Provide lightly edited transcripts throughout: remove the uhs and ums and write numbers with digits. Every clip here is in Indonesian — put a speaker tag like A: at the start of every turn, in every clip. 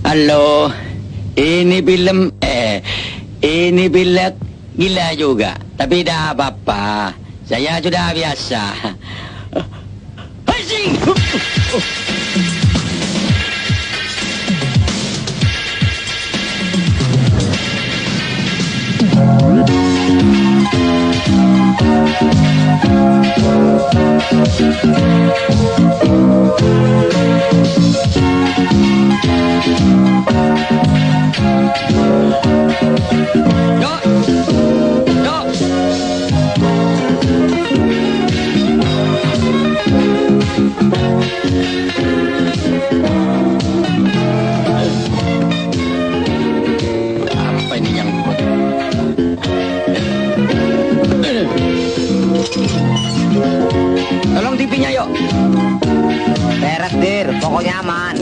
A: Halo, ini film ini film gila juga, tapi tidak apa-apa. Saya sudah biasa. Asing. Apa ini yang buat? Tolong TV-nya yuk.
B: Beres, Dir. Pokoknya aman.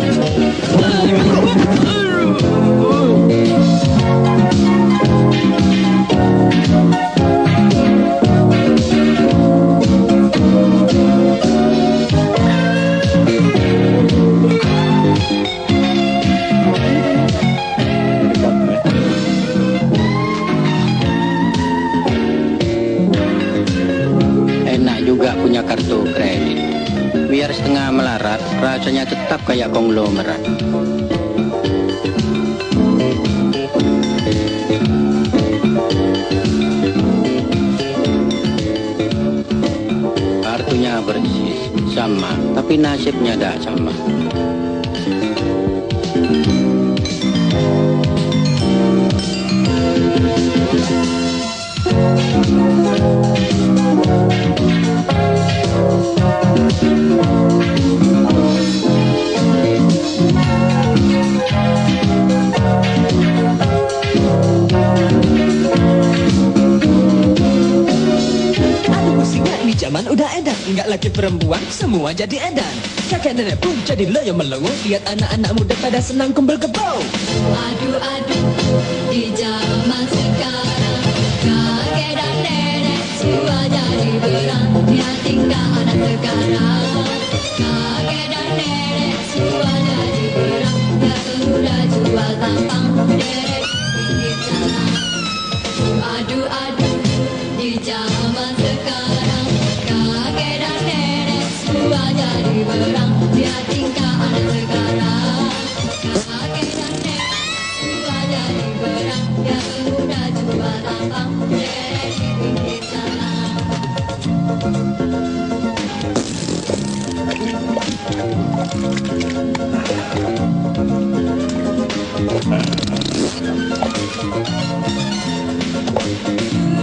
A: Enak juga punya kartu kredit. Biar setengah melarat, rasanya tetap kayak konglomerat. Kartunya bersih, sama, tapi nasibnya tidak sama.
C: Zaman udah edan, nggak lagi perempuan, semua jadi edan. Kakek nenek pun jadi loyo melongo, lihat anak-anak muda pada senang kumpul kebo.
D: Aduh, di zaman sekarang, kakek dan nenek semua jadi berang. Dia tinggal anak sekarang, kakek dan nenek semua jadi berang. Dia sudah jual tampang, derek pinggir jalan. Aduh, di zaman sekarang, kakek dan nenek semua jadi berang. Dia tinggal anak sekarang, kakek dan nenek semua jadi berang. Dia sudah jual tampang, derek di pinggir jalan.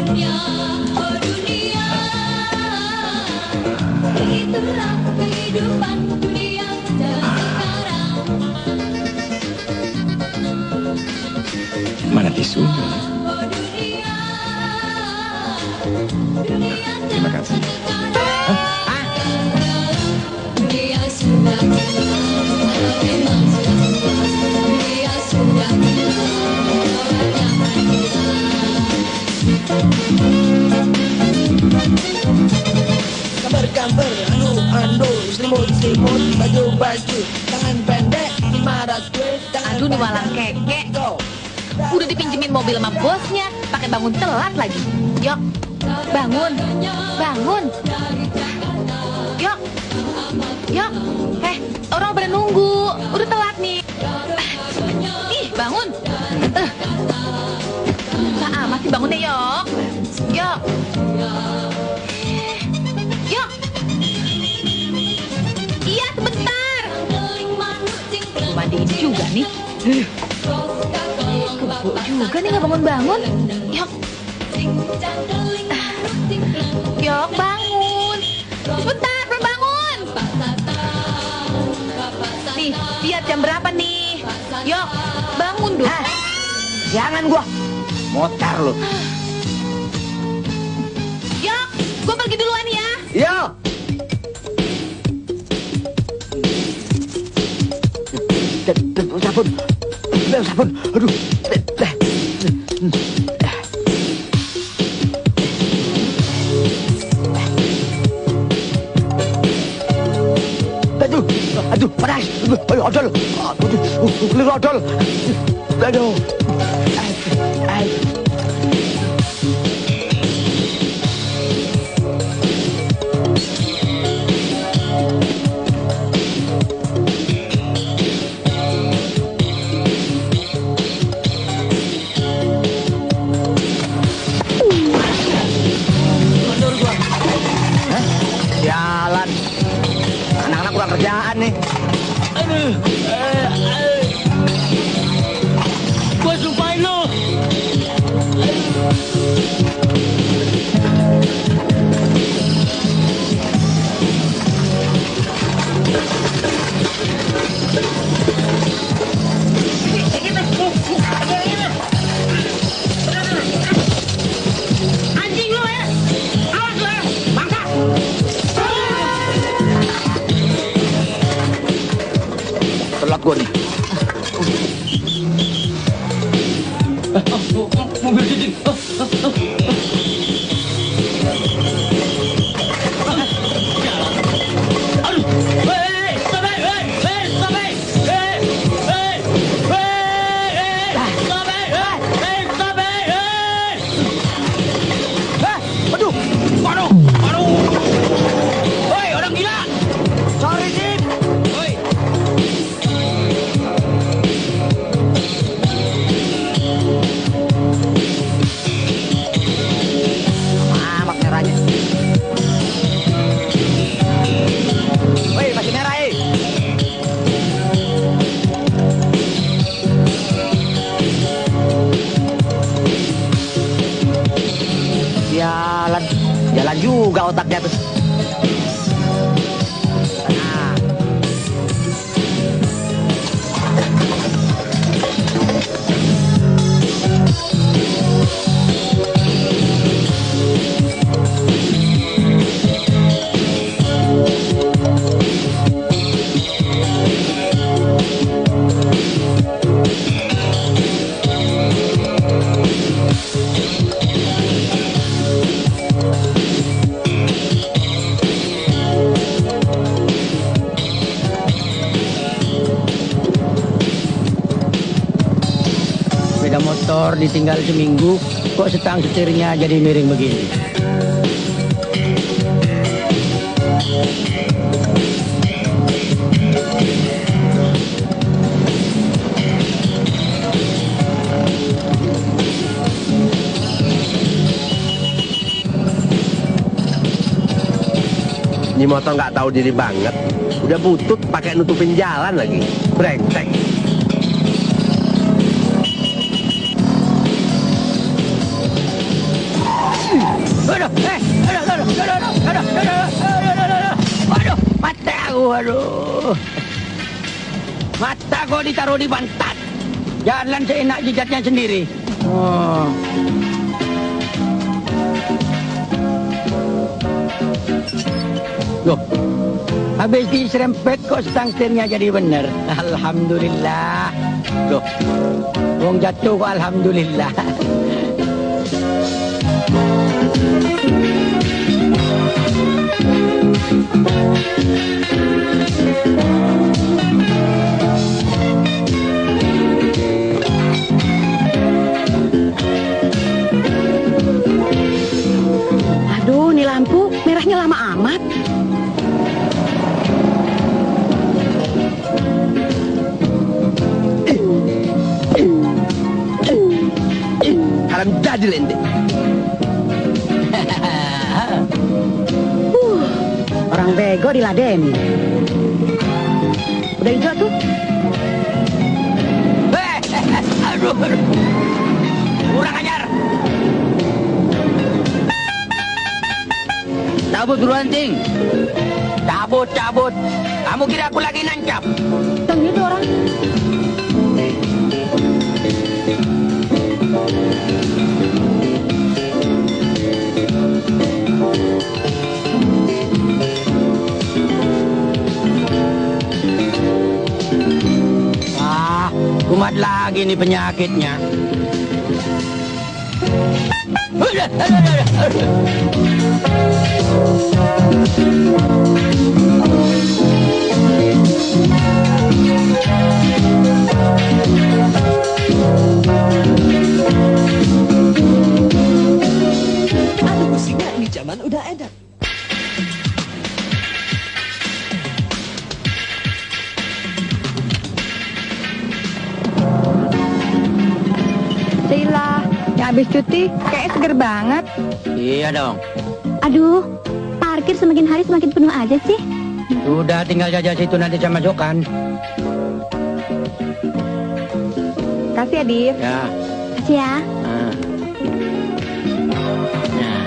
D: Dunia, oh dunia, itulah kehidupan dunia sekarang.
E: Mana tisunya?
D: Oh dunia, dunia
E: Terima kasih.
D: dunia sudah gila, memang sudah tua. Dunia sudah gila, orang jangan gila.
C: Gambar-gambar, anu, selimut, baju, tangan pendek, 500 duit,
F: Aduh, nih walang keke. Udah dipinjemin mobil sama bosnya, pakai bangun telat lagi. Yok, bangun. Yok, orang pada nunggu, udah telat nih. Ih, bangun. Susah amat sih bangunnya, Yok. Yok. Iya, sebentar. Mandiin juga nih. Kebo juga nih nggak bangun-bangun. Yok. Yok, bangun. Sebentar, belum bangun. Nih, lihat jam berapa nih. Yok, bangun dong.
B: Jangan gua. Motor lu.
F: Yok, gue pergi duluan ya.
B: Yo. Sabun. Aduh. Aduh, panas. Aduh, odol. Aduh, kulit odol. Aduh. Jalan. Anak-anak kurang kerjaan nih.
C: Gua sumpahin lo.
F: Anjing lu ya. Awas lu ya. Bangsa.
B: Telat gua nih.
C: Mobil Didin. Aduh. Hei, stop, hei, hei, stop, hei. Hei, hei, hei, stop, hei, hei, stop, hei, hei.
B: Aduh.
C: Waduh, waduh. Hei, orang gila.
B: Sorry, Dik.
C: Hei.
B: Amat merahnya. Woi, masih merah, Jalan juga otaknya tuh. Nah.
A: Sepeda motor ditinggal seminggu, kok setang setirnya jadi miring begini.
E: Ini motor nggak tahu diri banget. Udah butut pakai nutupin jalan lagi. Brengsek.
A: Aduh, mata aku, aduh. Mata kau ditaruh di pantat. Jalan seenak jidatnya sendiri. Oh. Loh, habis diserempet kok setang setirnya jadi bener. Alhamdulillah. Loh, wong jatuh kok alhamdulillah.
F: Aduh, nih lampu merahnya lama amat.
E: Haram jadi lende.
F: Orang bego diladeni. Udah hijau tuh.
A: Aduh, kurang ajar. Cabut buruan, Ting. Cabut, cabut. Kamu kira aku lagi nancap?
F: Teng itu orang.
A: Kumat lagi nih penyakitnya.
G: Habis cuti, kayaknya seger banget.
A: Iya dong.
H: Aduh, parkir semakin hari semakin penuh aja sih.
A: Sudah tinggal jajan situ nanti saya masukkan.
G: Kasih ya, Div.
A: Ya.
H: Kasih ya.
A: Nah. Nah.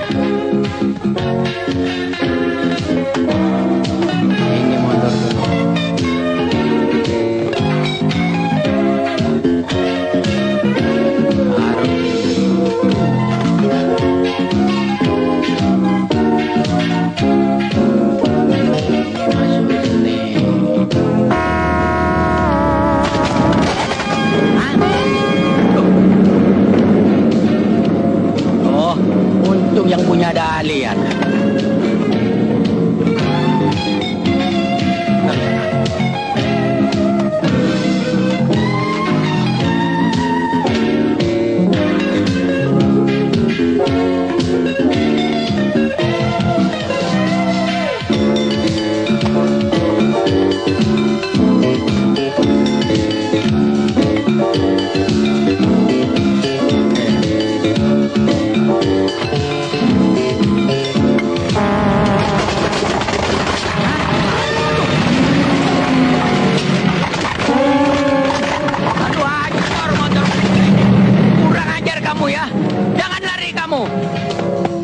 A: Ini mundur dulu. Untung yang punya dalian.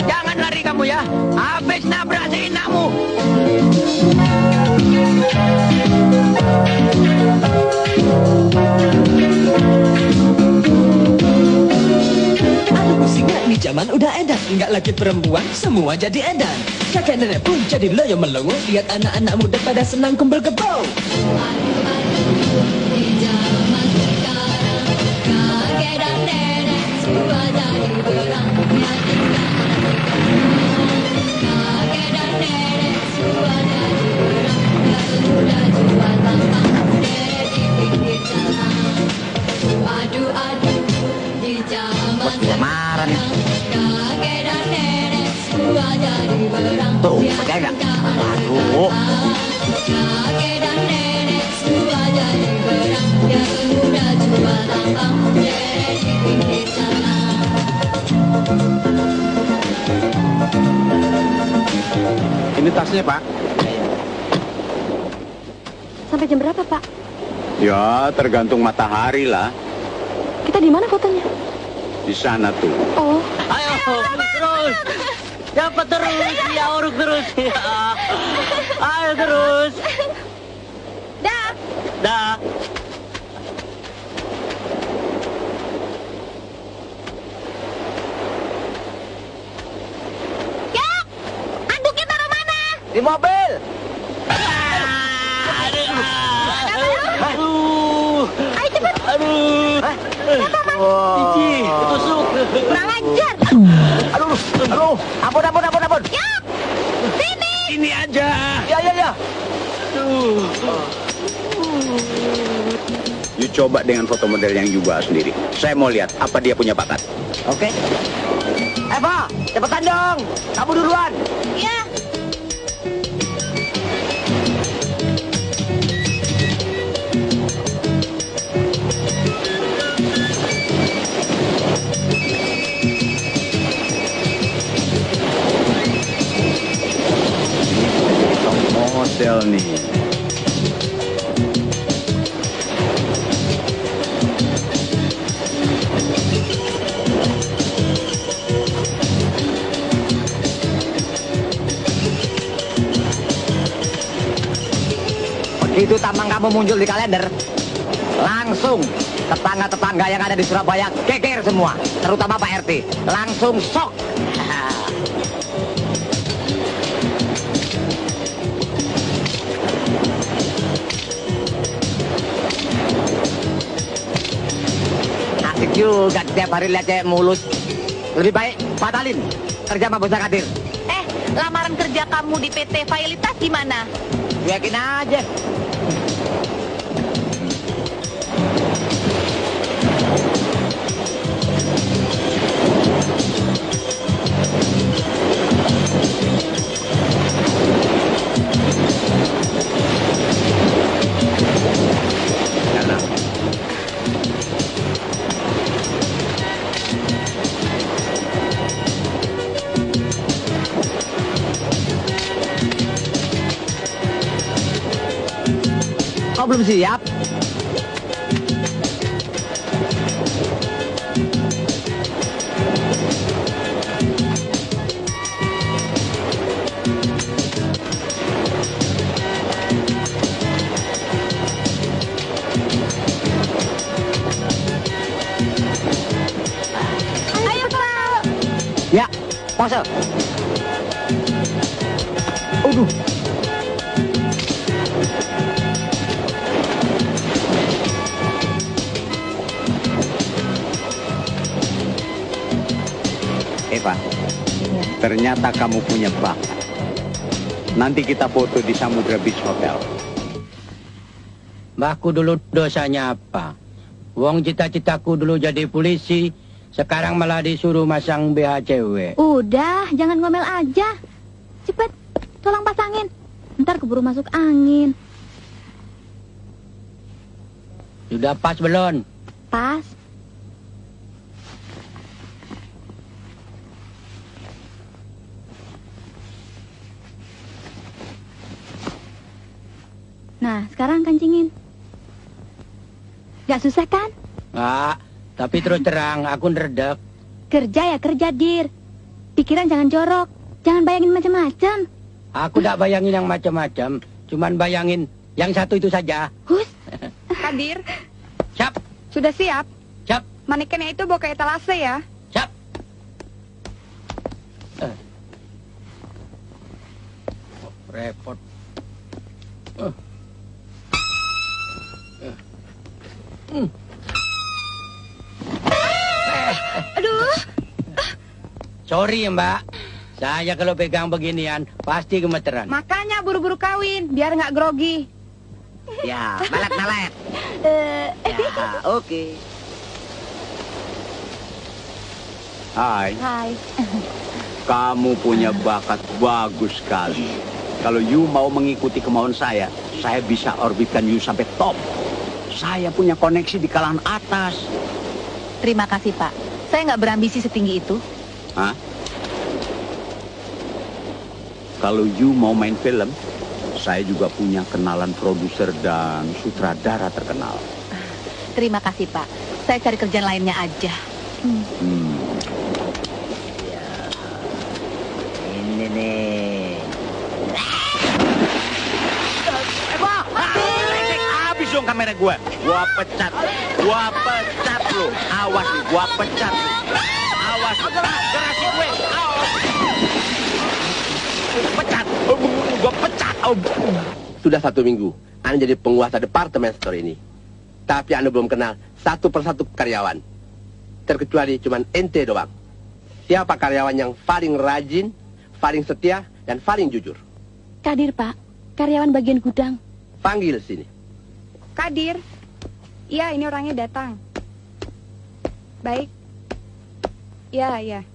A: Jangan lari kamu ya. Habis nabrak si inakmu.
C: Aduh pusing gak nih zaman udah edan. Nggak lagi perempuan semua jadi edan. Kakek nenek pun jadi loyo melongo. Lihat anak-anak muda pada senang kumpul kebo.
D: Di zaman sekarang kakek dan nenek semua jadi berang. Ya tinggal anak sekarang kakek dan nenek semua jadi berang. Ya muda jual tampang nenek di pinggir jalan. Adu-adu di zaman
A: Marah nih.
D: kakek dan nenek semua jadi berang.
A: Tuh,
D: Ya
A: pakai nggak?
D: tinggal anak
A: Aduh.
D: kakek dan nenek semua jadi berang. Ya muda jual tampang nenek di pinggir jalan.
E: Ini tasnya, Pak.
H: Sampai jam berapa, Pak?
E: Ya, tergantung matahari lah.
H: Kita di mana fotonya?
E: Di sana tuh.
H: Oh,
C: Ayo terus. Dapat terus. Ya uruk terus. Ya. Ayo terus.
F: Dah.
C: Dah.
F: Ya, anduknya taruh mana?
B: Di mobil.
C: Aduh.
F: Ayo cepet.
C: Aduh. Cici, tusuk.
F: Kurang ajar.
B: Aduh, aduh. Ampun.
F: Ya, sini.
C: Ini aja.
B: Ya.
C: Aduh.
E: You coba dengan foto model yang juga sendiri. Saya mau lihat apa dia punya bakat.
B: Oke. Eva, cepetan dong. Kamu duluan.
F: Ya.
E: Model nih.
B: Begitu tampang kamu muncul di kalender, langsung tetangga-tetangga yang ada di Surabaya geger semua, terutama Pak RT. Langsung shock. Asik juga tiap hari lihat cewek mulus. Lebih baik batalin kerja sama Bos Kadir.
F: Lamaran kerja kamu di PT Failitas gimana?
B: Yakin aja. Kau belum siap?
F: Ayo, Pak.
B: Ya, pose. Aduh.
I: Eva, ternyata kamu punya bakat. Nanti kita foto di Samudra Beach Hotel.
A: Mbahku dulu dosanya apa? Wong cita-citaku dulu jadi polisi, sekarang malah disuruh masang BH cewek.
H: Udah, jangan ngomel aja. Cepet, tolong pasangin. Ntar keburu masuk angin.
A: Sudah pas belum?
H: Pas. Nah, sekarang kancingin. Gak susah kan?
A: Enggak, tapi terus terang aku ngeredek.
H: Kerja ya kerja, Dir. Pikiran jangan jorok. Jangan bayangin macam-macam.
A: Aku tak bayangin yang macam-macam, cuman bayangin yang satu itu saja.
H: Hus.
G: Kadir,
A: Siap,
G: sudah siap?
A: siap,
G: Manekennya itu bawa ke etalase ya.
A: siap. Repot.
F: Aduh,
A: Sorry Mbak, saya kalau pegang beginian pasti gemeteran.
G: Makanya buru-buru kawin, biar nggak grogi.
B: Ya, melek-melek. Ya, oke.
I: Hai,
H: Hai.
I: kamu punya bakat bagus sekali. Kalau you mau mengikuti kemauan saya bisa orbitkan you sampai top. Saya punya koneksi di kalangan atas.
F: terima kasih, Pak. Saya nggak berambisi setinggi itu.
I: Hah? Kalau you mau main film, saya juga punya kenalan produser dan sutradara terkenal.
F: Terima kasih, Pak. Saya cari kerjaan lainnya aja.
B: Ini nih.
I: Habis dong kamera gue. Gua pecat lu. Awas nih, gua pecat. Awas, gerasi gue. Awas. Pecat. Gua pecat.
E: Sudah 1 minggu, Anda jadi penguasa departemen store ini. Tapi Anda belum kenal satu persatu karyawan. Terkecuali cuman ente doang. Siapa karyawan yang paling rajin, paling setia, dan paling jujur?
H: Kadir, Pak. Karyawan bagian gudang.
E: Panggil sini.
G: Kadir, iya ini orangnya datang. Baik. Iya.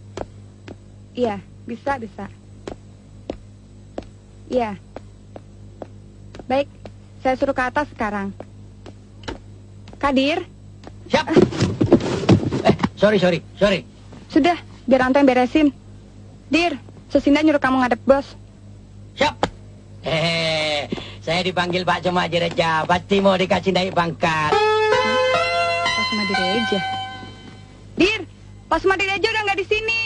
G: Iya, bisa. Iya. Baik, saya suruh ke atas sekarang. Kadir,
A: Siap. Sorry.
G: sudah, biar Anto yang beresin. Dir, Susinda nyuruh kamu ngadep bos.
A: Siap. Saya dipanggil Pak Sumajireja, pasti mau dikasih naik pangkat.
G: Pak Sumajireja. Dir, Pak Sumajireja udah nggak di sini.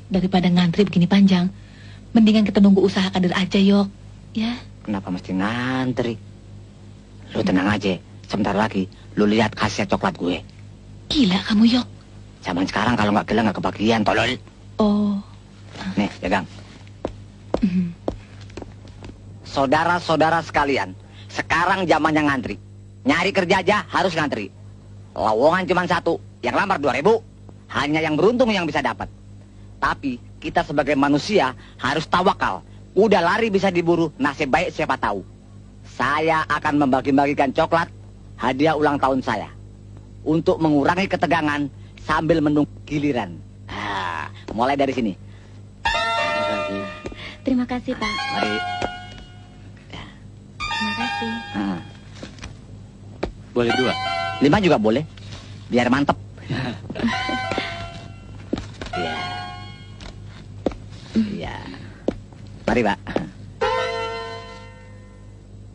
F: Daripada ngantri begini panjang, mendingan kita nunggu usaha Kadir aja, Yok. Ya.
B: Kenapa mesti ngantri? Lu tenang aja, sebentar lagi lu lihat khasiat coklat gue.
F: Gila kamu, Yok.
B: Zaman sekarang kalau nggak gila nggak kebagian, tolol.
F: Oh.
B: Nih, pegang. Saudara-saudara sekalian, sekarang zamannya ngantri. Nyari kerja aja harus ngantri. Lowongan cuma 1, yang lamar 2.000. Hanya yang beruntung yang bisa dapat. Tapi kita sebagai manusia harus tawakal. Udah lari bisa diburu, nasib baik siapa tahu. Saya akan membagi-bagikan coklat hadiah ulang tahun saya. Untuk mengurangi ketegangan sambil menunggu giliran. Mulai dari sini.
H: Terima kasih, Pak.
B: Mari.
H: Terima kasih.
I: Boleh 2?
B: 5 juga boleh. Biar mantep. Ya. Iya. Mari, Pak.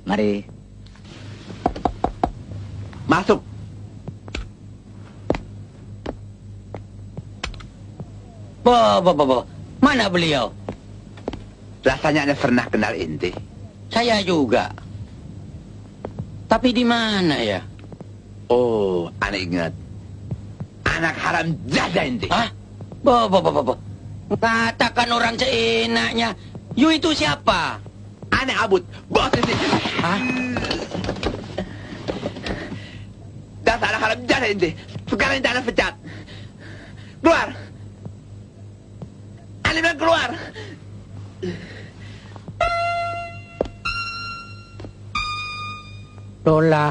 B: Mari.
E: Masuk.
A: Bo. Mana beliau?
E: Rasanya Anda pernah kenal ente.
A: Saya juga. Tapi di mana ya?
E: Oh, Anda ingat. Anak haram jadah ente.
A: Hah? Bo. Katakan orang seenaknya. You itu siapa?
E: Anak abut, bos ente.
A: Hah?
E: Dasar anak haram jadah ente. Sekarang ente Anda pecat. Keluar. Anda bilang keluar.
A: Lola,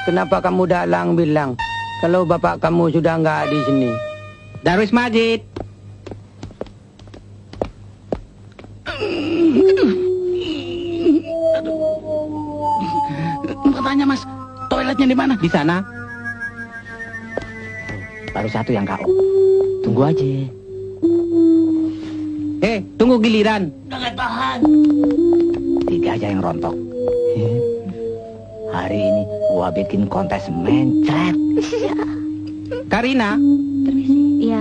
A: kenapa kamu dalang bilang kalau bapak kamu sudah nggak di sini?
B: Darwis Majid.
C: Bertanya Mas, toiletnya di mana?
B: Di sana. Baru satu yang KO. Tunggu aja. Tunggu giliran.
C: Jangan tahan.
B: 3 aja yang rontok. Hari ini gua bikin kontes mencret. Karina.
H: Iya.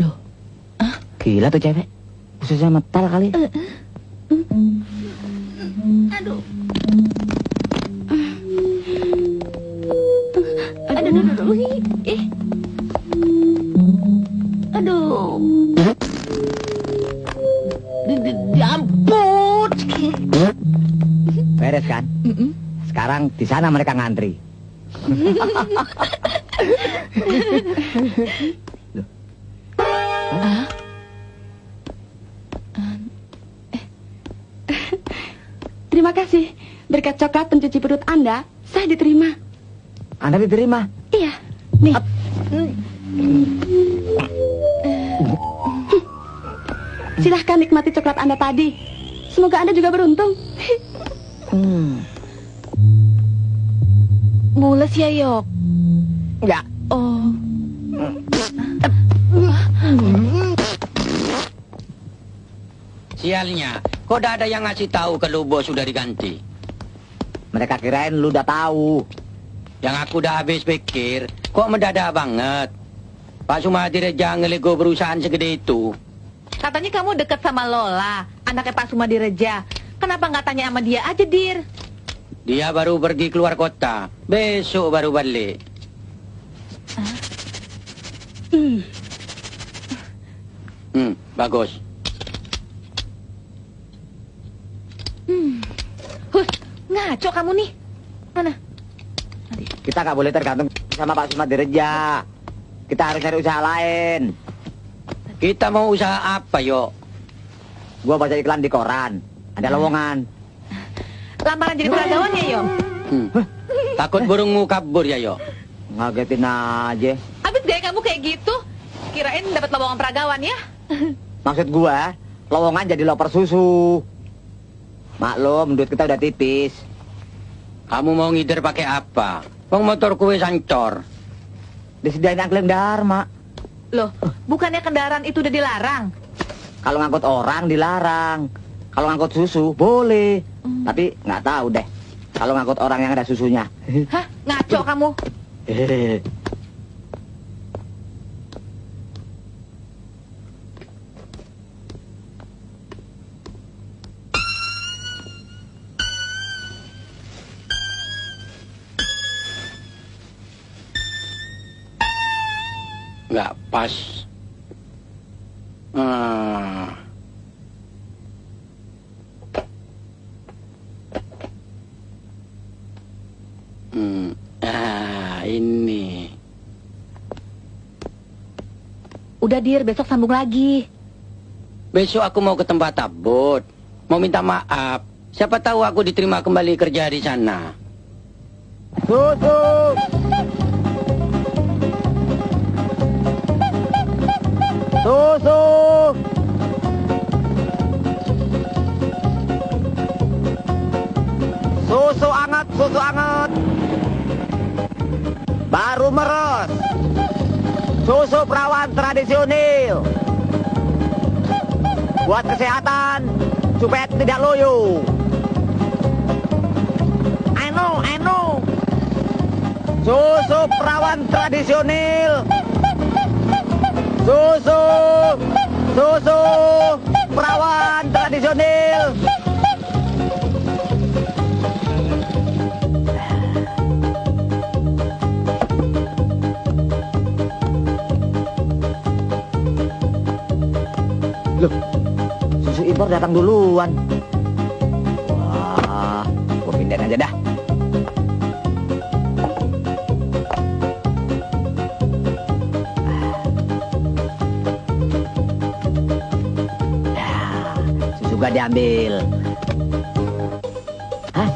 B: Loh. Gila tuh cewek. Khususnya metal kali.
H: Aduh. Aduh. Aduh.
C: Ampun.
B: Beres kan? Sekarang di sana mereka ngantri.
G: Terima kasih. Berkat coklat pencuci perut Anda, saya diterima.
B: Anda diterima?
G: Iya. Nih. Silahkan nikmati coklat Anda tadi. Semoga Anda juga beruntung.
F: Mules ya, Yok?
B: Enggak.
F: Oh.
A: Sialnya, kok ada yang ngasih tahu kalau bos sudah diganti?
B: Mereka kirain lu udah tahu.
A: Yang aku udah habis pikir, kok mendadak banget. Pak Sumadireja ngelego perusahaan segede itu.
F: Katanya kamu deket sama Lola, anaknya Pak Sumadireja. Kenapa nggak tanya sama dia aja, Dir?
A: Dia baru pergi keluar kota, besok baru balik. Bagus.
F: Ngaco kamu nih. Mana?
B: Kita nggak boleh tergantung sama Pak Sumadireja. Kita harus cari usaha lain.
A: Kita mau usaha apa, Yok?
B: Gua baca iklan di koran. Ada lowongan.
F: Lamaran jadi peragawan ya, Yok?
A: Takut burungmu kabur ya, Yok?
B: Ngagetin aja.
F: Abis gaya kamu kayak gitu, kirain dapat lowongan peragawan ya?
B: Maksud gua, lowongan jadi loper susu. Maklum, duit kita udah tipis.
A: Kamu mau ngider pakai apa? Bang motor kue sancor.
B: Disediain angklung Dharma.
F: Loh, bukannya kendaraan itu udah dilarang?
B: Kalau ngangkut orang dilarang. Kalau ngangkut susu boleh. Tapi nggak tahu deh. Kalau ngangkut orang yang ada susunya.
F: Hah? Ngaco kamu?
A: Nggak pas. Ini.
F: Udah, Dir, besok sambung lagi.
A: Besok aku mau ke tempat tabut. Mau minta maaf. Siapa tahu aku diterima kembali kerja di sana.
B: Susu. Susu. Susu anget, susu anget. Baru meres. Susu perawan tradisional. Buat kesehatan, supaya tidak loyo. Eno. Susu perawan tradisional. Susu perawan tradisional. Loh, susu impor datang duluan. Wah, gua pindahin aja dah. Susu gak diambil. Hah?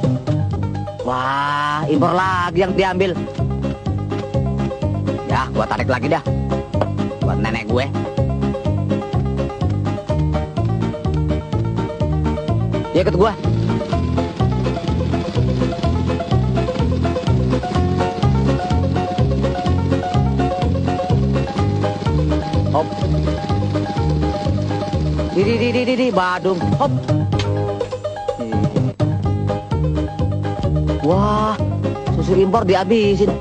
B: Wah, impor lagi yang diambil. Ya, gua tarik lagi dah. Buat nenek gue. Dia ikut gua. Hop. Di Badung. Hop. Wah, susu impor dihabisin.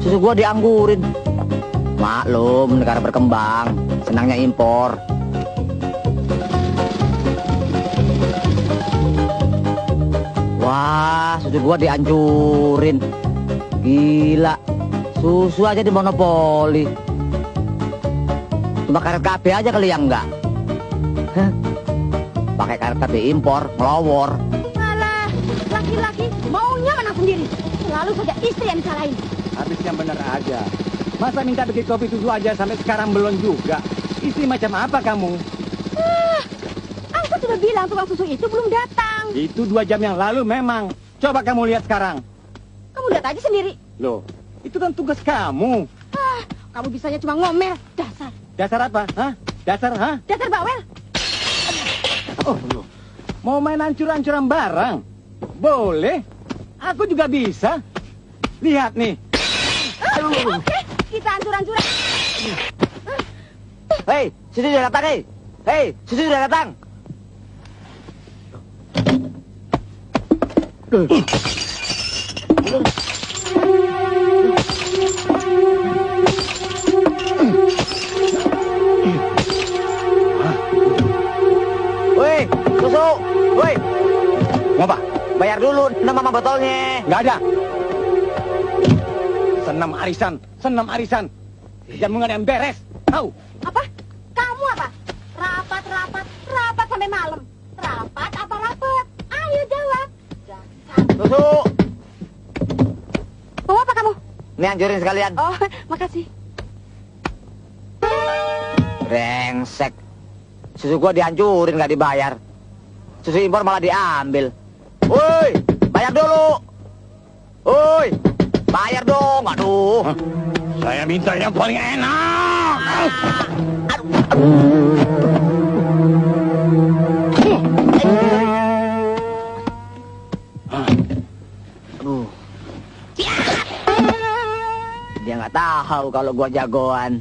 B: Susu gua dianggurin. Maklum, negara berkembang, senangnya impor. Wah, susu gua dihancurin. Gila, susu aja dimonopoli. Cuma karet KB aja kali yang enggak. Hah? Pakai karet KB impor, ngelowor.
H: Alah, laki-laki maunya menang sendiri. Selalu saja istri yang disalahin.
I: Habis yang bener aja. Masa minta bikin kopi susu aja sampai sekarang belum juga? Istri macam apa kamu?
H: Aku sudah bilang tukang susu itu belum datang.
I: Itu 2 jam yang lalu memang. Coba kamu lihat sekarang.
H: Kamu lihat aja sendiri.
I: Loh, itu kan tugas kamu.
H: Kamu bisanya cuma ngomel. Dasar.
I: Dasar apa? Hah? Dasar, hah?
H: Dasar bawel.
I: Oh, mau main hancur-hancuran barang? Boleh. Aku juga bisa. Lihat nih.
H: Oke, kita hancur-hancuran.
B: Hei, susu sudah datang, hei. Hei, susu sudah datang. Woi, susu. Woi.
I: Ngapa?
B: Bayar dulu nama botolnya.
I: Nggak ada. Senam arisan. Jamu nggak ada yang beres. Tahu?
H: Apa? Kamu apa? Rapat sampai malam. Rapat apa rapat? Ayo jawab.
B: Susu.
H: Mau apa kamu?
B: Ini hancurin sekalian.
H: Oh, makasih.
B: Brengsek. Susu gua dihancurin nggak dibayar. Susu impor malah diambil. Woi, bayar dulu. Woi, bayar dong. Aduh.
I: Hah? Saya minta yang paling enak.
B: Aduh. Dia nggak tahu kalau gua jagoan.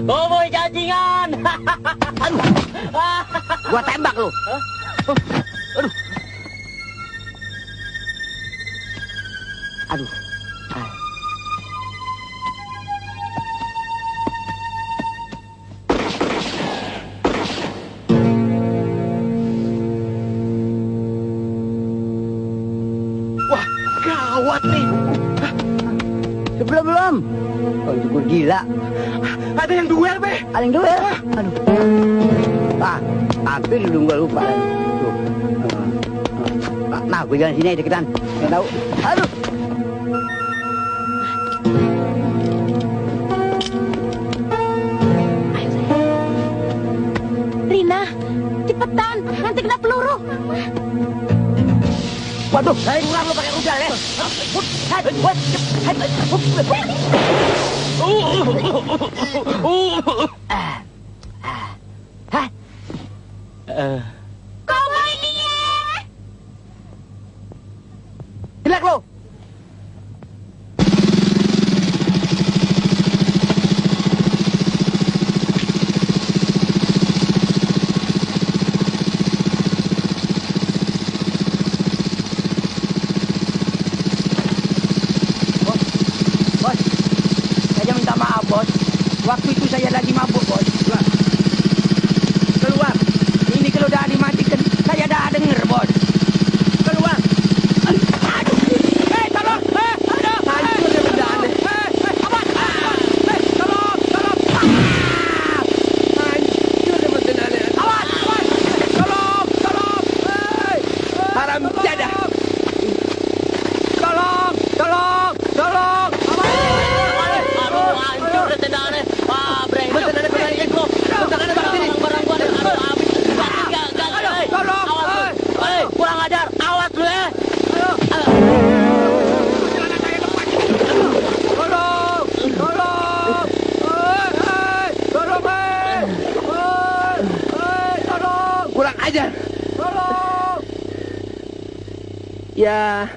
C: Boboy cacing,an.
B: Gua tembak lu. Aduh. Ah. kuat nih.
A: Belum. Oh, itu gue gila.
E: Ada yang duel, Be.
A: Ada yang duel. Aduh. Tapi dulu gue lupa. Tuh. Nah, gue jalan sini aja deketan. Nggak tahu. Aduh.
H: Rina, cepetan, nanti kena peluru.
B: Waduh, kurang lo pakai rudal ya.
H: Kau ini ya.
B: Jelek lo.
A: Saya minta maaf, Bos. Waktu itu saya lagi mabuk, Bos. Keluar. Ini kalau dah dimatikan, saya dah denger, Bos. Keluar. Aduh. Tolong. Aduh.
E: Hancur dia bendaan.
A: Awas. Tolong.
E: Hancur dia bendaan.
A: Awas. Tolong.
E: Haram jadah.
A: Tolong.
C: Aduh, hancur deh tendangannya. Wah, brengsek. Barang gua deh. Aduh, habis. Gagal.
A: Tolong.
C: Awas lu. Kurang ajar. Awas lu ya.
E: Kurang ajar. Ya,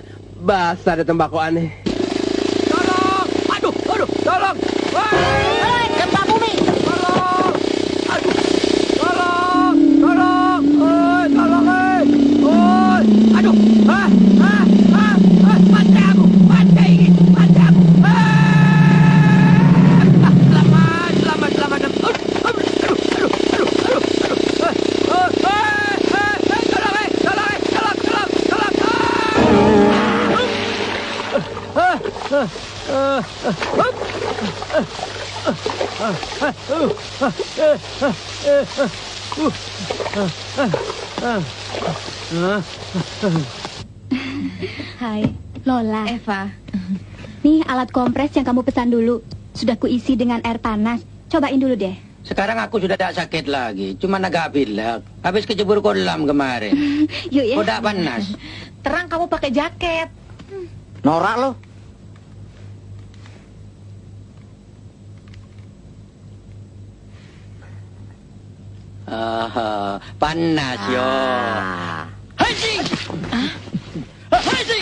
E: basah ada tembakau aneh.
A: Tolong.
H: Gempa bumi.
A: Aduh. Mati aku. Selamat.
G: Hai, Lola.
F: Eva,
G: Nih alat kompres yang kamu pesan dulu. Sudah kuisi dengan air panas. Cobain dulu deh.
A: Sekarang aku sudah tak sakit lagi, cuma agak pilek. Habis kejebur kolam kemarin.
G: Yuk ya.
A: Udah panas.
F: terang kamu pakai jaket.
B: Norak lo.
A: Panas yo. Haji! Haji!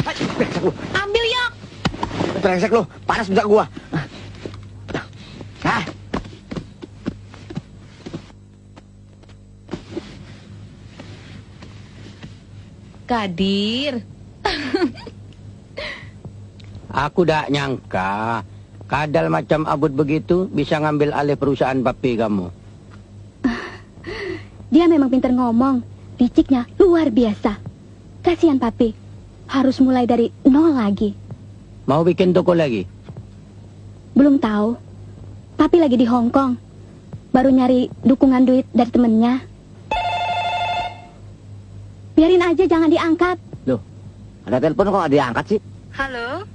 F: Ambil yok.
B: Brengsek lo, panas bentak gua. Hah?
F: Kadir.
A: Aku tak nyangka kadal macam abut begitu bisa ngambil alih perusahaan papi kamu.
G: Dia memang pintar ngomong. Liciknya luar biasa. Kasihan papi. Harus mulai dari nol lagi.
A: Mau bikin toko lagi?
G: Belum tahu. Papi lagi di Hong Kong. Baru nyari dukungan duit dari temennya. Biarin aja, jangan diangkat.
B: Loh, ada telepon kok nggak diangkat sih?
J: Halo,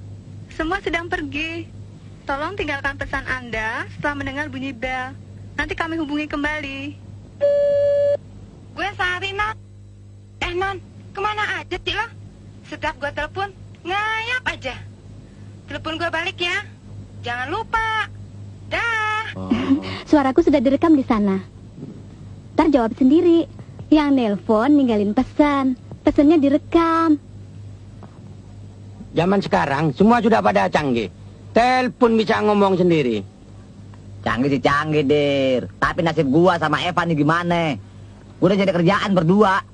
J: semua sedang pergi. Tolong tinggalkan pesan Anda setelah mendengar bunyi bel. Nanti kami hubungi kembali. Gue Sarina. Non, kemana aja sih lo? Setiap gue telepon, ngayap aja. Telepon gue balik ya. Jangan lupa. Dah.
G: Suaraku sudah direkam di sana. Ntar jawab sendiri. Yang nelpon ninggalin pesan. Pesannya direkam.
A: Zaman sekarang semua sudah pada canggih. Telepon bisa ngomong sendiri.
B: Canggih sih canggih, Dir. Tapi nasib gua sama Eva nih gimana? Gua udah jadi kerjaan berdua.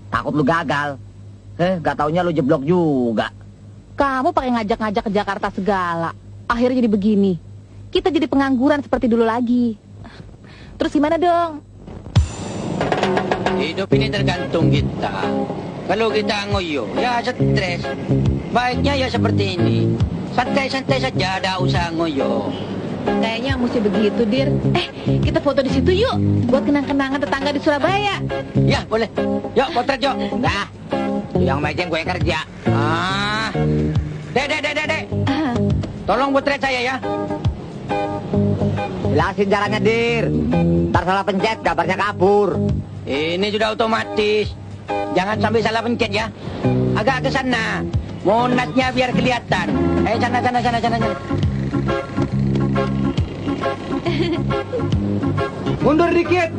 B: Takut lu gagal. Gak taunya lu jeblok juga.
F: Kamu pakai ngajak-ngajak ke Jakarta segala. Akhirnya jadi begini. Kita jadi pengangguran seperti dulu lagi. Terus gimana dong?
A: Hidup ini tergantung kita. Kalau kita ngoyo, ya stres. Baiknya ya seperti ini. Santai-santai saja, ada usaha ngoyo.
F: Kayaknya mesti begitu, Dir. Kita foto di situ yuk, buat kenang-kenangan tetangga di Surabaya.
A: Ya, boleh. Yuk, potret yuk.
B: Dah, yang mejen gue yang kerja.
A: Ah. Dek. Tolong potret saya ya.
B: Jelasin caranya, Dir. Ntar salah pencet, kabarnya kabur.
A: Ini sudah otomatis. Jangan sampai salah pencet ya. Agak ke sana. Monasnya biar kelihatan. Sana.
E: Mundur dikit.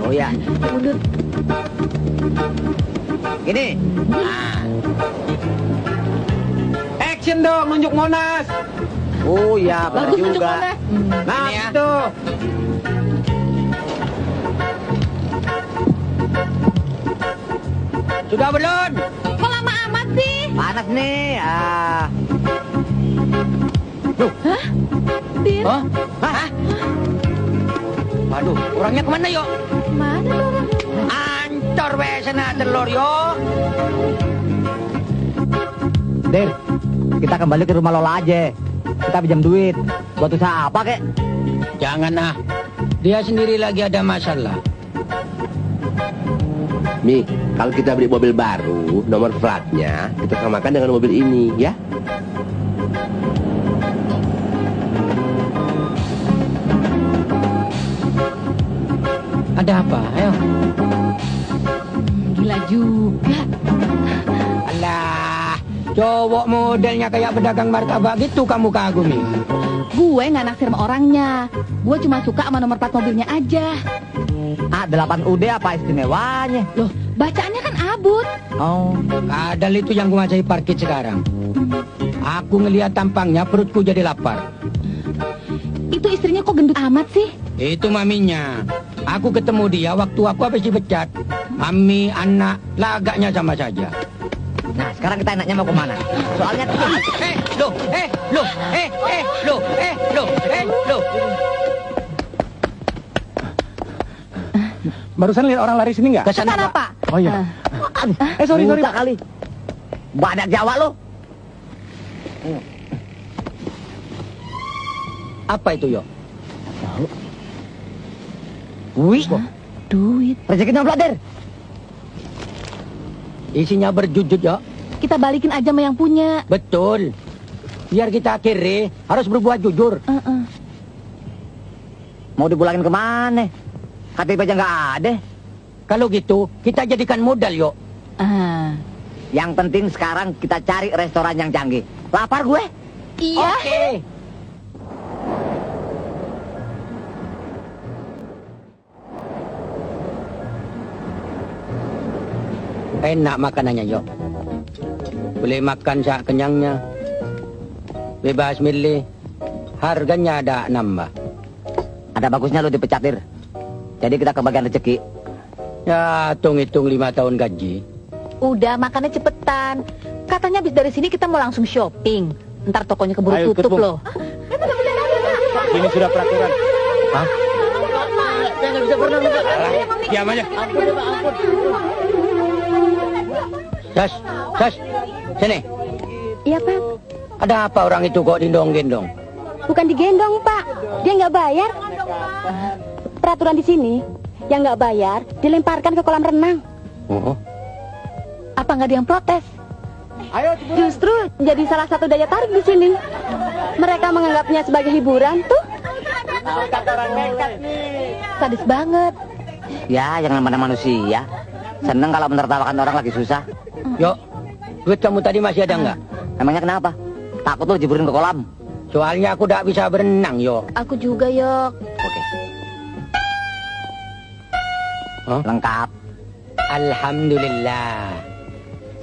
B: Oh ya,
F: Mundur.
B: gini.
E: Action dong, nunjuk Monas.
B: Oh ya, benar
F: Bagus untuk
B: juga.
F: mana?
E: Nah,
A: Ini ya.
E: itu.
A: Sudah belum?
F: Kok lama amat sih?
B: Panas nih.
F: Dir,
A: Hah? Waduh, orangnya kemana yuk?
F: mana tuh orang?
A: Ancor we sana telur yuk.
B: Dir, kita kembali ke rumah Lola aja. Kita pinjam duit. Buat usaha apa, kek?
A: Jangan ah. Dia sendiri lagi ada masalah.
E: Mi, kalau kita beli mobil baru, nomor platnya kita samakan dengan mobil ini, ya?
A: Ada apa? Ayo.
F: Gila juga.
A: Alah, cowok modelnya kayak pedagang martabak gitu kamu kagumi.
F: Gue nggak naksir sama orangnya. Gue cuma suka sama nomor plat mobilnya aja.
B: A8 UD apa istimewanya?
F: Loh, bacaannya kan abut.
B: Oh,
A: Kadal itu yang menguasai parkir sekarang. Aku ngelihat tampangnya perutku jadi lapar.
F: Itu istrinya kok gendut amat sih?
A: Itu maminya. Aku ketemu dia waktu aku habis dipecat. Mami, anak, lagaknya sama saja.
B: nah sekarang kita enaknya mau kemana? Soalnya
A: Loh.
E: Barusan lihat orang lari sini nggak?
A: Kesana,
F: Kesana, Pak.
E: Oh iya.
B: sorry
E: sorry.
B: kali. Badak Jawa lo.
A: Apa itu, Yo?
B: Wih,
F: Duit.
B: rezekinya blader.
A: Isinya berjujut, Yo.
F: Kita balikin aja sama yang punya.
A: Betul. Biar kita akhiri, harus berbuat jujur.
B: Mau dipulangin kemana? KTP aja nggak ada.
A: Kalau gitu, kita jadikan modal, Yo.
B: Yang penting sekarang kita cari restoran yang canggih. Lapar gue.
F: Iya.
A: Oke. Enak makanannya, Yo. Boleh makan sak kenyangnya. Bebas milih. Harganya ada nambah.
B: Ada bagusnya lo dipecat, Dir. Jadi kita kebagian rezeki.
A: Ya, hitung-hitung 5 tahun gaji.
F: Udah, makannya cepetan. Katanya habis dari sini kita mau langsung shopping. Ntar tokonya keburu
E: Ayo, ikut,
F: tutup
E: Bung.
F: loh.
E: Ini sudah peraturan.
A: Hah?
C: Saya nggak bisa berenang.
A: Diam aja.
C: Ampun, Pak, ampun.
A: Jas, sini.
G: Iya, Pak.
A: Ada apa orang itu kok gendong-gendong?
G: Bukan digendong, Pak. Dia nggak bayar. Peraturan di sini, yang nggak bayar dilemparkan ke kolam renang.
A: Oh,
F: Apa nggak ada yang protes?
E: Ayo,
G: Justru jadi salah satu daya tarik di sini. Mereka menganggapnya sebagai hiburan tuh.
E: orang nekat nih.
F: Sadis banget.
B: Ya, yang namanya manusia. Seneng kalau menertawakan orang lagi susah.
A: Yo, duit kamu tadi masih ada nggak?
B: Emangnya kenapa? Takut lo jeburin ke kolam.
A: Soalnya aku tidak bisa berenang, Yo.
F: Aku juga, Yok.
B: Oke.
A: Hah?
B: Lengkap.
A: Alhamdulillah.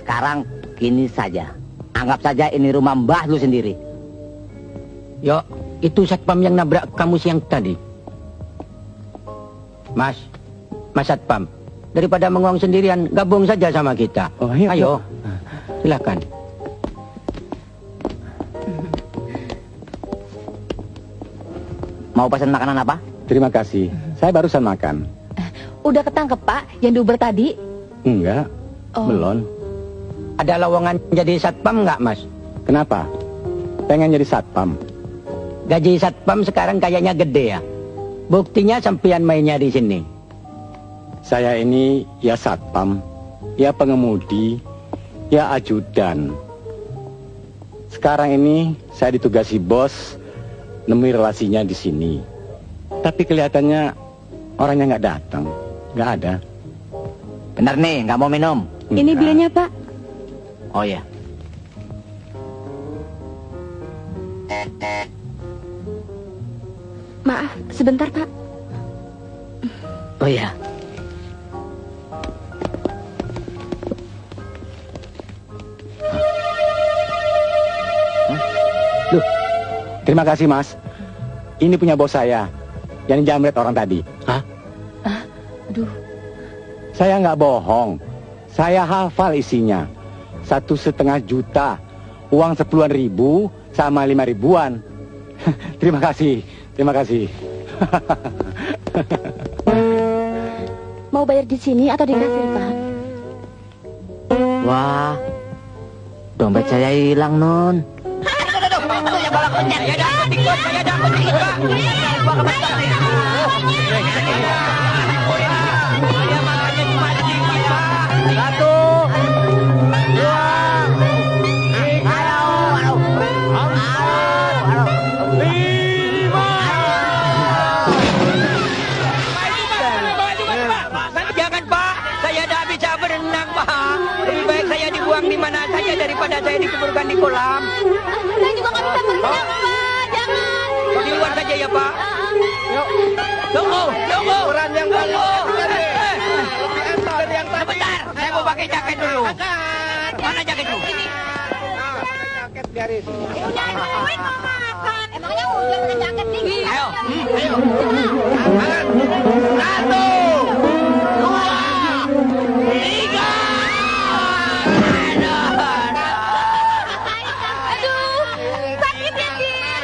B: Sekarang gini saja. Anggap saja ini rumah mbah lu sendiri.
A: Yo, itu satpam yang nabrak kamu siang tadi. Mas satpam. Daripada mengong sendirian, gabung saja sama kita.
E: Oh, iya,
A: Ayo, silakan.
B: Mau pesan makanan apa?
E: Terima kasih. Saya barusan makan.
F: Udah ketangkep, Pak, yang di Uber tadi?
E: Enggak,
F: Oh.
E: belum.
A: ada lowongan jadi satpam nggak, Mas?
I: Kenapa? Pengen jadi satpam?
A: Gaji satpam sekarang kayaknya gede ya. Buktinya sampean mainnya di sini.
I: Saya ini ya satpam, ya pengemudi, ya ajudan. Sekarang ini saya ditugasi bos nemui relasinya di sini. Tapi kelihatannya orangnya nggak datang, nggak ada.
B: Bener nih, nggak mau minum.
G: Ini bilenya, Pak.
B: Oh ya.
G: Maaf, sebentar, Pak.
B: Oh ya.
I: Loh, terima kasih Mas. Ini punya bos saya yang jamret orang tadi.
A: Hah?
F: Aduh.
I: Saya nggak bohong. Saya hafal isinya. 1,5 juta. Uang 10.000 sama 5.000-an. Terima kasih. Terima kasih.
G: Mau bayar di sini atau di kasir, Pak?
B: Wah, dompet saya hilang, Non.
A: Jangan, Pak. Saya dah bisa berenang, Pak. Lebih baik saya dibuang di mana saja daripada saya dikuburkan di kolam.
H: Saya juga nggak bisa berenang, Pak. Jangan.
A: Di luar saja ya, Pak. Tunggu. Sebentar, saya mau pakai jaket dulu. Mana jaketmu?
H: Emangnya udah punya jaket nih?
A: Ayo.
H: Aduh, sakit ya, Dir.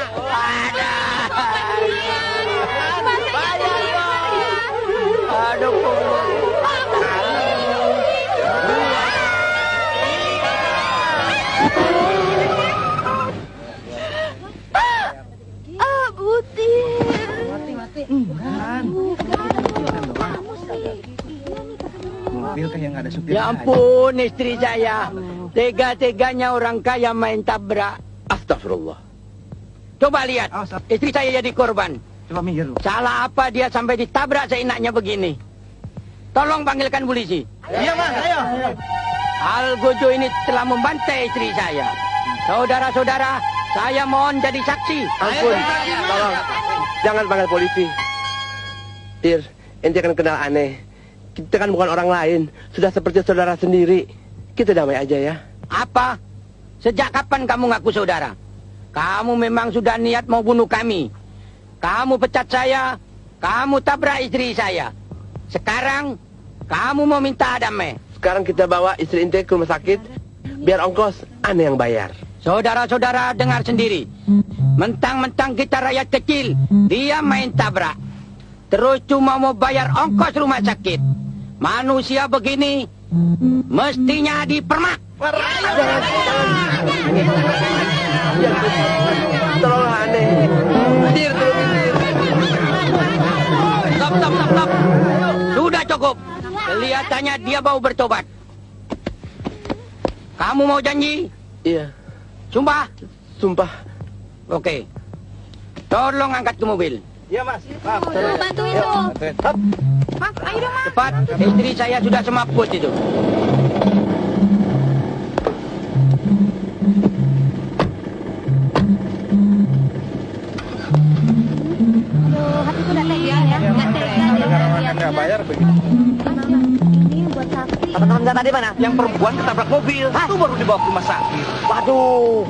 A: Ya ampun, istri saya. Tega-teganya orang kaya main tabrak.
E: Astagfirullah.
A: Coba lihat, istri saya jadi korban.
K: Coba minggir lu.
A: Salah apa dia sampai ditabrak seenaknya begini? Tolong panggilkan polisi.
K: Iya Mas, ayo.
A: Algojo ini telah membantai istri saya. Saudara-saudara, saya mohon jadi saksi.
E: Ampun, tolong. Jangan panggil polisi. Ir, ente kan kenal aneh. Kita kan bukan orang lain. Sudah seperti saudara sendiri. Kita damai aja ya.
A: Apa? Sejak kapan kamu ngaku saudara? Kamu memang sudah niat mau bunuh kami. Kamu pecat saya. Kamu tabrak istri saya. Sekarang, kamu mau minta damai.
E: Sekarang kita bawa istri ente ke rumah sakit. Biar ongkos aneh yang bayar.
A: Saudara-saudara dengar sendiri. Mentang-mentang kita rakyat kecil, dia main tabrak. Terus cuma mau bayar ongkos rumah sakit. Manusia begini mestinya dipermak.
E: Tolong aneh. Dir, tolong Dir.
A: Stop. Sudah cukup. Kelihatannya dia mau bertobat. Kamu mau janji?
E: Iya.
A: Sumpah?
E: Sumpah.
A: Oke. Tolong angkat ke mobil.
K: Iya Mas.
H: Bantuin dong. Mas, ayo dong, Mas.
A: Cepat, istri saya sudah semaput itu.
H: Hatiku udah tega ya. Nggak tega dia.
K: Nggak bayar begitu.
H: Ini buat saksi.
B: Teman-teman saya tadi mana?
K: Yang perempuan ketabrak mobil. Itu baru dibawa ke rumah sakit.
B: Waduh.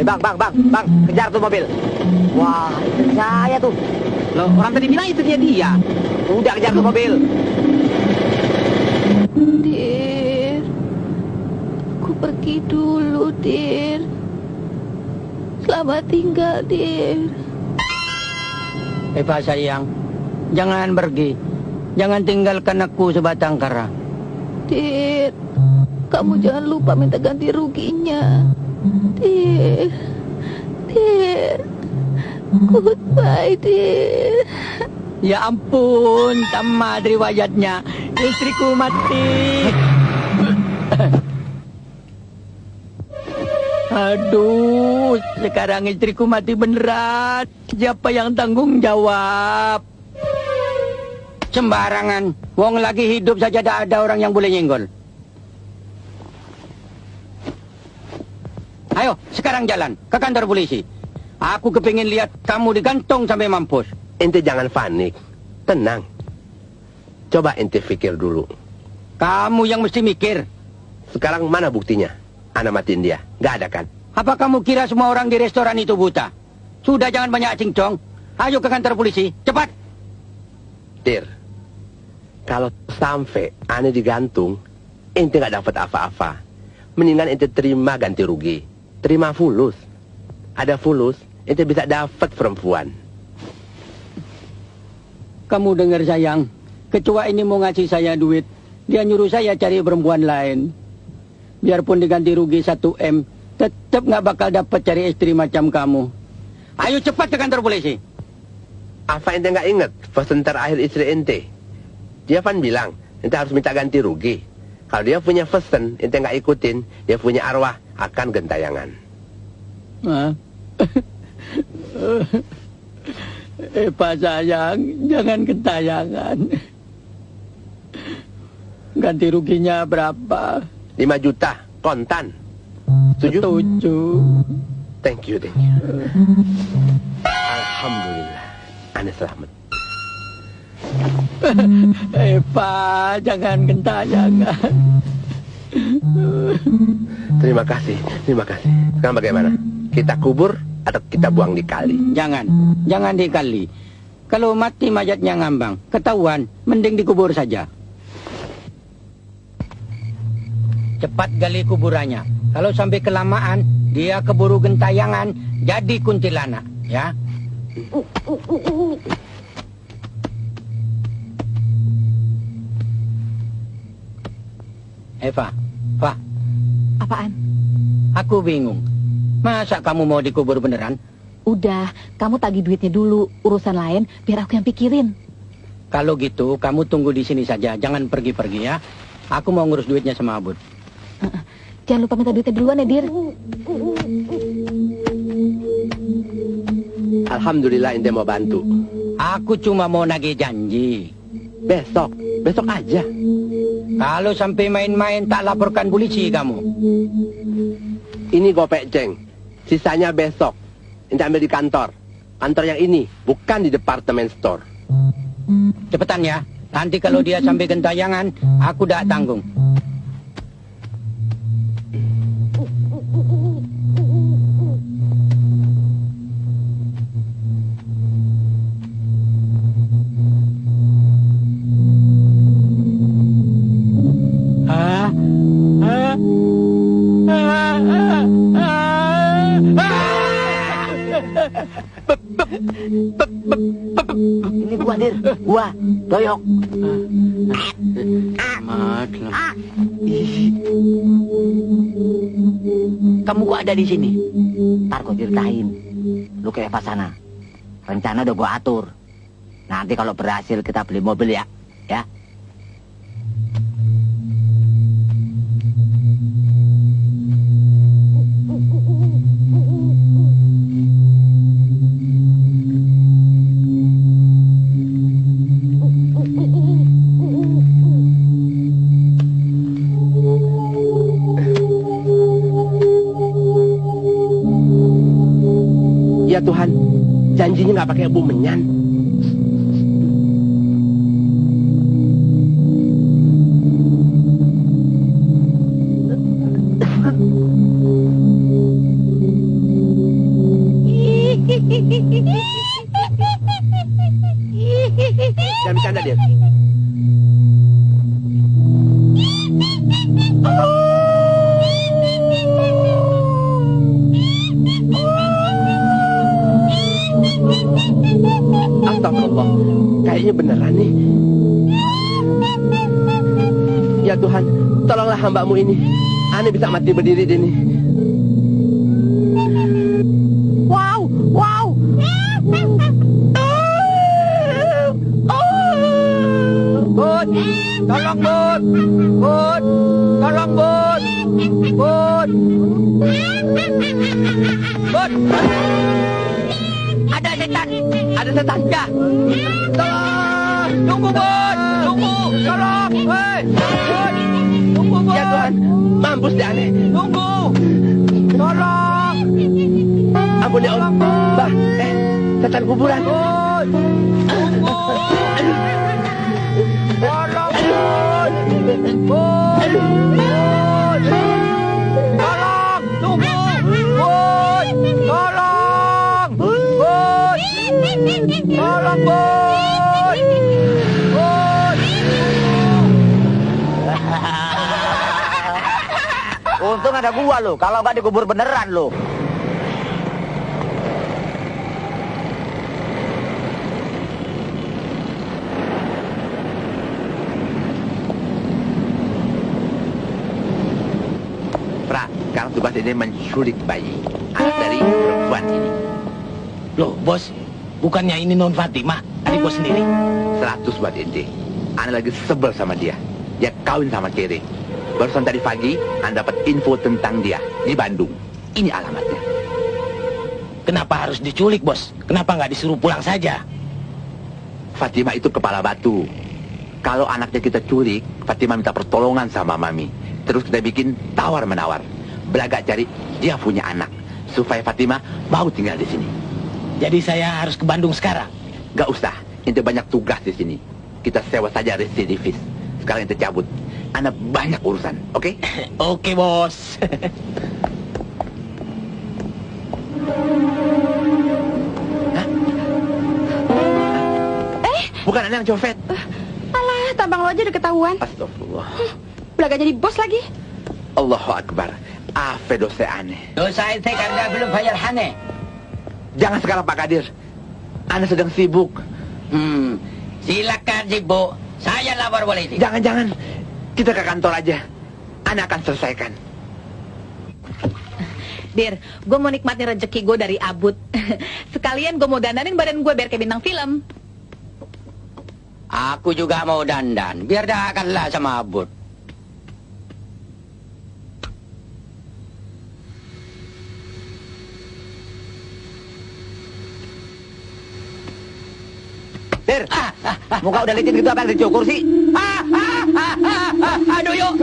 B: Bang, kejar tuh mobil. Wah, itu saya tuh.
K: Loh, orang tadi bilang itu dia.
B: Udah kejar tuh mobil.
F: Dir, aku pergi dulu, Dir. Selamat tinggal, Dir.
A: Eva sayang, jangan pergi. Jangan tinggalkan aku sebatang kara.
F: Dir, kamu jangan lupa minta ganti ruginya. Dear, dear, goodbye, dear.
A: Ya ampun, tamat riwayatnya. Istriku mati. Aduh, sekarang istriku mati beneran. Siapa yang tanggung jawab? Sembarangan. Wong lagi hidup saja tidak ada orang yang boleh nyenggol. Ayo, sekarang jalan ke kantor polisi. Aku kepingin lihat kamu digantung sampai mampus.
E: Ente jangan panik. Tenang. Coba ente pikir dulu.
A: Kamu yang mesti mikir.
E: Sekarang mana buktinya? Ana matiin dia. Nggak ada kan?
A: Apa kamu kira semua orang di restoran itu buta? Sudah, jangan banyak cincong. Ayo ke kantor polisi, cepat.
E: Dir, kalau sampai Ana digantung, ente nggak dapat apa-apa. Mendingan ente terima ganti rugi. Terima fulus. Ada fulus, ente bisa dapat perempuan.
A: Kamu dengar sayang, ketua ini mau ngasih saya duit. Dia nyuruh saya cari perempuan lain. Biarpun diganti rugi 1 M, tetap nggak bakal dapat cari istri macam kamu. Ayo cepat ke kantor polisi.
E: Apa ente nggak inget pesan terakhir istri ente? Dia kan bilang, ente harus minta ganti rugi. Kalau dia punya pesan, ente nggak ikutin, dia punya arwah akan gentayangan.
A: Hah? Pak sayang, jangan gentayangan. Ganti ruginya berapa?
E: 5 juta, kontan. Setuju?
A: Setuju.
E: Thank you, thank you. Alhamdulillah, Ana selamat.
A: Pak, jangan gentayangan.
E: Terima kasih, terima kasih. Sekarang bagaimana? Kita kubur atau kita buang di kali?
A: Jangan di kali. Kalau mati mayatnya ngambang, ketahuan, mending dikubur saja. Cepat gali kuburannya. Kalau sampai kelamaan, dia keburu gentayangan, jadi kuntilanak, ya. Eva,
F: Apaan?
A: aku bingung. Masa kamu mau dikubur beneran?
F: Udah, kamu tagih duitnya dulu. Urusan lain biar aku yang pikirin.
A: Kalau gitu, kamu tunggu di sini saja. Jangan pergi-pergi ya. Aku mau ngurus duitnya sama Abud.
F: Jangan lupa minta duitnya duluan ya, Dir.
E: Alhamdulillah ente mau bantu.
A: Aku cuma mau nagih janji.
E: Besok aja.
A: Kalau sampai main-main tak laporkan polisi kamu.
E: Ini gopek ceng. Sisanya besok. Ente ambil di kantor. Kantor yang ini, bukan di departemen store.
A: Cepetan ya. Nanti kalau dia sampai gentayangan, aku dak tanggung.
B: Ini gua, Dir. Gua, Doyok.
A: Kamu kok ada di sini?
B: Ntar gua ceritain. Lu ke Eva sana. Rencana udah gua atur. Nanti kalau berhasil kita beli mobil ya. Ya.
E: Ya Tuhan, janjinya nggak pakai Bu Menyan. Jangan bercanda dia. Astagfirullah, kayaknya beneran nih. Ya Tuhan, Tolonglah hambamu ini. Ane bisa mati berdiri ini.
F: Wow, wow.
A: Bud, tolong Bud. Bud, tolong Bud. Bud. Bud. Ada setan. Ada setan. Ya. Tolong. Tunggu Bud. Tunggu. Tolong. Hei. Bud. Tunggu Bud.
E: Ya Tuhan, mampus deh Ane.
A: Tunggu. Tolong.
E: Ampun ya Om. Bah, setan kuburan.
A: Bud. Tunggu. Tolong Bud. Bud. Bud. Tolong. Tunggu. Bud. Tolong. Bud. Tolong Bud. Bud.
B: Untung ada gua lo, kalau nggak dikubur beneran lo.
E: Pra, sekarang tugas ini menculik bayi. Anak dari perempuan ini.
K: Loh, bos, bukannya ini Non Fatimah, adik bos sendiri?
E: 100 buat ente. Ane lagi sebel sama dia. Dia kawin sama Kere. Barusan tadi pagi, Ane dapat info tentang dia di Bandung. Ini alamatnya.
K: Kenapa harus diculik, bos? Kenapa nggak disuruh pulang saja?
E: Fatimah itu kepala batu. Kalau anaknya kita culik, Fatimah minta pertolongan sama Mami. Terus kita bikin tawar-menawar. Belagak cari dia punya anak. Supaya Fatimah mau tinggal di sini.
K: Jadi saya harus ke Bandung sekarang?
E: Gak usah, ente banyak tugas di sini. Kita sewa saja residivis. Sekarang ente cabut. Ana banyak urusan, oke?
K: Oke, bos.
E: Bukan Ana yang copet.
J: Alah, tampang lo aja udah ketahuan.
E: Astagfirullah.
J: Belaga jadi bos lagi.
E: Allahu Akbar. Afe dosa aneh.
A: Dosa ente karena belum bayar hane.
E: Jangan sekarang Pak Kadir. Ana sedang sibuk.
A: Silakan Ibu. Saya lapor polisi.
E: Jangan. Kita ke kantor aja. Ana akan selesaikan.
F: Dir, gue mau nikmatin rezeki gue dari Abud. Sekalian gue mau dandanin badan gue biar kayak bintang film.
A: Aku juga mau dandan. Biar dah kalah sama Abud.
B: Der, muka udah licin gitu apa yang dicukur sih?
A: Aduh yuk.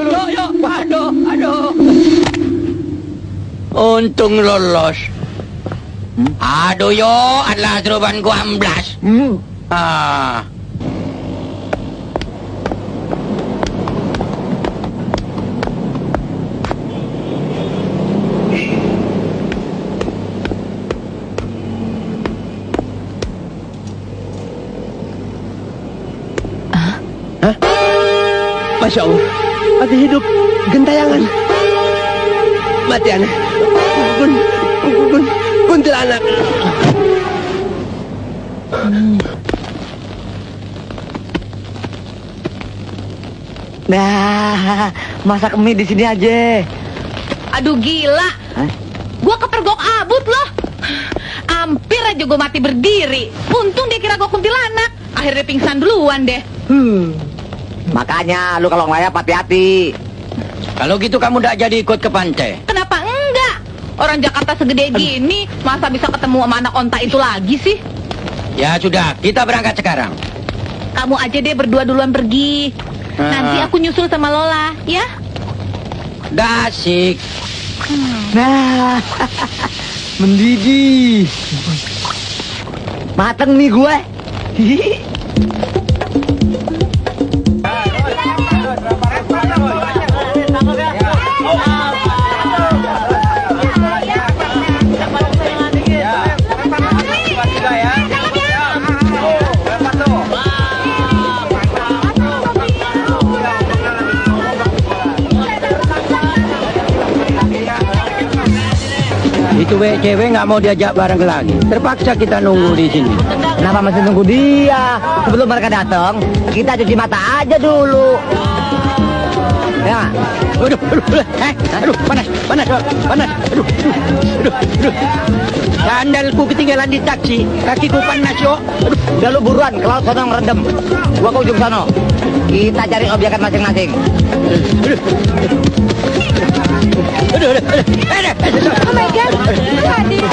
A: Aduh. Untung lolos. Aduh yuk, adalah seruban gua amblas.
E: Masya Allah, masih hidup, gentayangan. Mati anak. Kuntilanak.
B: Nah, masak mie di sini aja.
F: Aduh gila. Gue kepergok Abud loh. Hampir aja gue mati berdiri. Untung dia kira gue kuntilanak. Akhirnya pingsan duluan deh.
B: Makanya lu kalau ngelayap hati-hati.
A: Kalau gitu kamu ndak jadi ikut ke pantai.
F: Kenapa enggak? Orang Jakarta segede gini, masa bisa ketemu sama anak onta itu lagi sih?
A: Ya sudah, kita berangkat sekarang.
F: Kamu aja deh berdua duluan pergi. Nanti aku nyusul sama Lola, ya?
A: Dasik.
B: Nah, mendidih. Mateng nih gue.
A: Itu cewek nggak mau diajak bareng lagi. Terpaksa kita nunggu di sini.
B: Kenapa masih nunggu dia? Sebelum mereka datang, kita cuci mata aja dulu. Ya.
A: Aduh, panas. Aduh. Sandalku ketinggalan di taksi, kakiku panas yo.
B: Udah lu buruan ke laut sana ngerendam. Gua ke ujung sana. Kita cari objekan masing-masing.
A: Aduh.
H: Oh my God, lu hadir.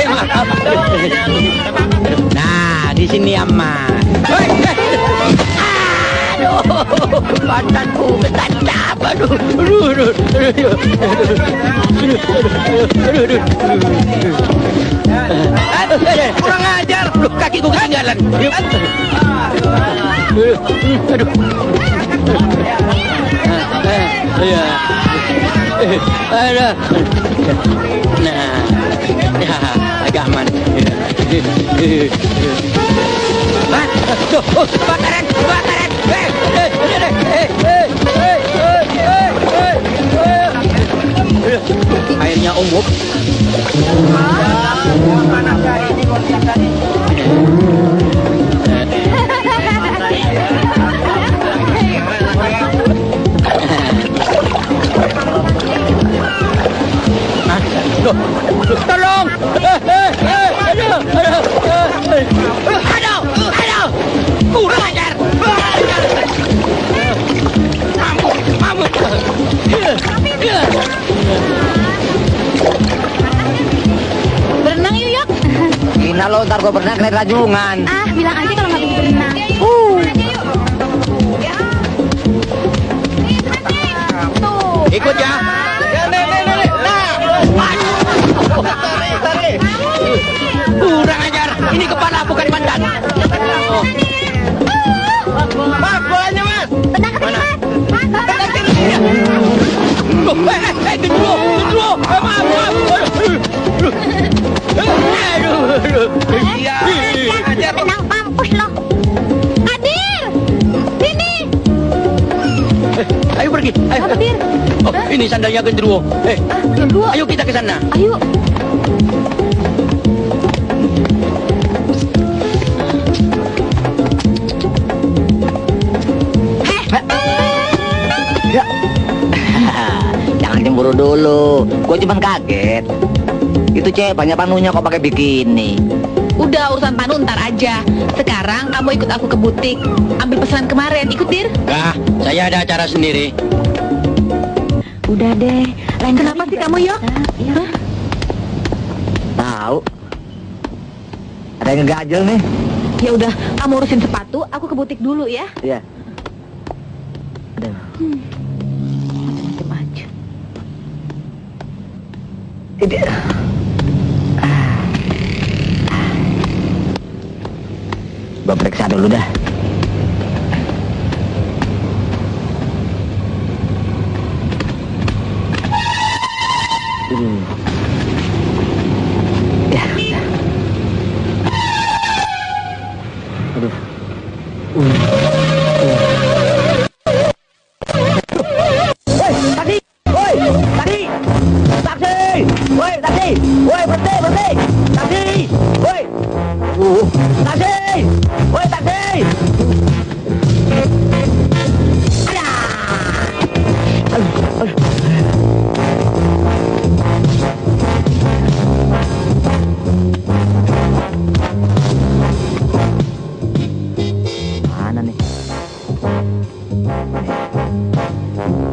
A: Maaf. Nah, di sini aman. Aduh, pantatku ketancap. Aduh. Kurang ajar. Aduh, kakiku ketinggalan. Aduh. Ada. Nah, ya, agak aman. Bakaran. Airnya umum. Tolong! Aduh! Kurang ajar! Mamut!
F: Berenang yuk, Yok.
B: Gina lo, ntar gua berenang kena rajungan.
H: Ah, bilang aja kalau nggak bisa berenang.
A: Ikut ya! Kurang ajar! Ini kepala bukan mantan! Mas, bolanya mas!
H: Tenang ke sini, Mas.
A: Gendro! Maaf!
H: Tenang, mampus lo. Hadir! Sini!
A: Ayo pergi! Ayo!
H: Hadir!
A: Oh, ini sandalnya Gendro!
H: Gendro!
A: Ayo kita ke sana!
H: Ayo!
B: Ya. Jangan cemburu dulu. Gua cuman kaget. Itu cewek banyak panunya kok pakai bikini.
F: Udah urusan panu ntar aja. Sekarang kamu ikut aku ke butik. Ambil pesanan kemarin. Ikut, Dir.
A: Kah, saya ada acara sendiri.
H: Udah deh. Lain
F: Kenapa sih kamu, Yok?
H: Iya.
B: Tahu. Ada yang ngegajel nih.
F: Ya udah, kamu urusin sepatu. Aku ke butik dulu ya.
B: Iya.
F: Macam-macam aja.
B: Tidak. Gua periksa dulu dah. Ya. Aduh. Mana nih?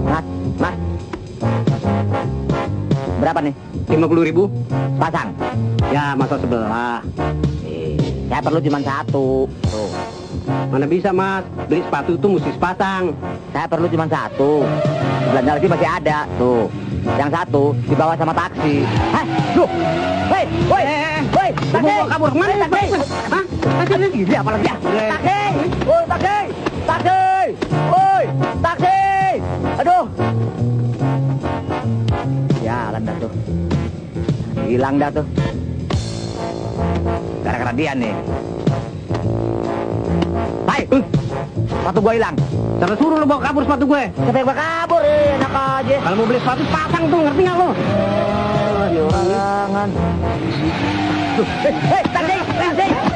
B: Mas. Berapa nih?
I: 50.000?
B: Pasang.
I: Ya, masa sebelah.
B: Saya perlu cuma satu. Tuh.
I: Mana bisa, Mas? Beli sepatu itu mesti sepasang.
B: Saya perlu cuma satu. Belanja lagi masih ada. Tuh. Yang satu dibawa sama taksi. Hei, duh. Hei, woi. Woi, taksi.
I: Mau kabur kemana?
B: Taksi. Hah? Taksi ini apa lagi ya? Taksi. Woi, taksi. Taksi. Woi, taksi. Aduh. Jalan dah tuh. Hilang dah tuh. Gara-gara dia nih. Hai, sepatu gua hilang.
I: Cara suruh lo bawa kabur sepatu gue.
B: Siapa yang bawa kabur? Enak aja.
I: Kalau mau beli sepatu pasang tuh, ngerti nggak lo? Ini orang ya.
B: Jangan. Taksi.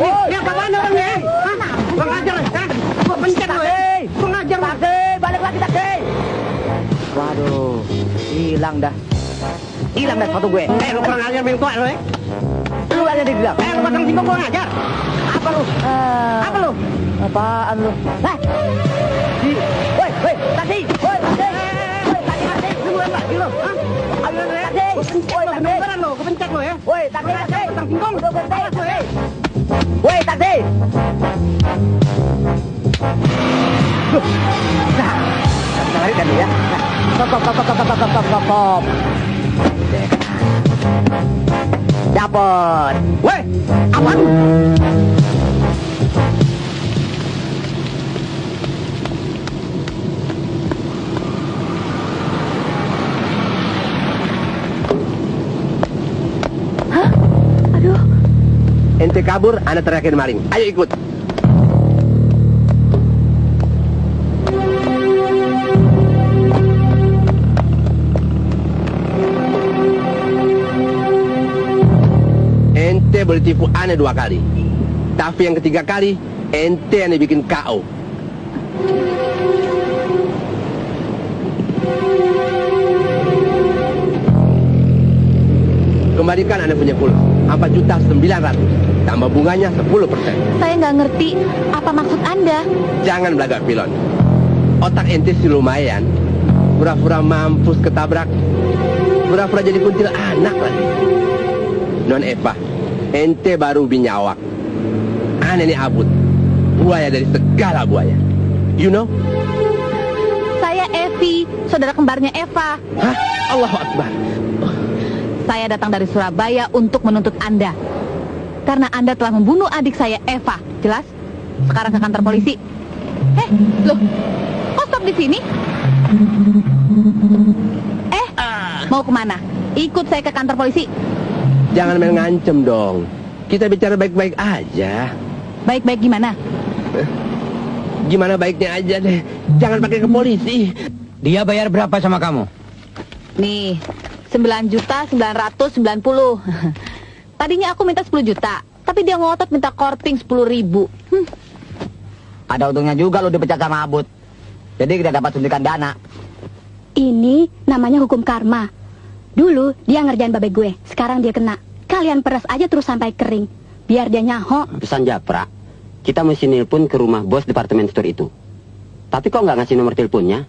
I: Ini apa-apaan orangnya? Hah? Bang ajar, hah? Gua pencet lo.
B: Hilang dah. Hilang dah sepatu gue.
A: Lu kurang ajar main tua lu ya.
B: Lu aja dibilang.
A: Lu batang singkong kurang ajar. Apa lu? Apa lu?
B: Apaan lu? Hah? Woi, taksi! Woi, taksi! Woi, taksi!
A: Lu bukan lagi lu. Hah? Ayo
B: Taksi! Woi, taksi!
A: beneran lu, kepencet lu ya.
B: Woi, taksi!
A: Batang singkong.
B: Udah berhenti.
A: Awas lu ya.
B: Woi, taksi! Nah, lari kan ya. Stop. Dapat.
A: Woi, apaan?
E: Ente kabur, ana teriakin maling. Ayo ikut. Ente boleh tipu ana 2 kali. Tapi yang ketiga kali, ente ane bikin KO. Kembalikan anda punya pulus 4.900.000 tambah bunganya 10%.
F: Saya nggak ngerti apa maksud Anda.
E: Jangan belagak pilon. Otak ente sih lumayan. Pura-pura mampus ketabrak. Pura-pura jadi kuntil anak lagi. Non Eva, ente baru binyawak. Aneh nih abut. Buaya dari segala buaya. You know?
F: Saya Evi, saudara kembarnya Eva.
E: Hah? Allahu Akbar.
F: Saya datang dari Surabaya untuk menuntut Anda. Karena Anda telah membunuh adik saya, Eva. Jelas? Sekarang ke kantor polisi. Loh, kok stop di sini? Mau kemana? Ikut saya ke kantor polisi.
E: Jangan main ngancem dong. Kita bicara baik-baik aja.
F: Baik-baik gimana?
E: Gimana baiknya aja deh. Jangan pakai ke polisi.
A: Dia bayar berapa sama kamu?
F: Nih, 9.990.000. Tadinya aku minta 10 juta, tapi dia ngotot minta korting 10.000.
B: Ada untungnya juga lu dipecat sama Abut. Jadi kita dapat suntikan dana.
G: Ini namanya hukum karma. Dulu dia ngerjain babe gue, sekarang dia kena. Kalian peras aja terus sampai kering, biar dia nyaho.
L: Pesan Japra, kita mesti nelpon ke rumah bos departemen store itu. Tapi kok nggak ngasih nomor teleponnya?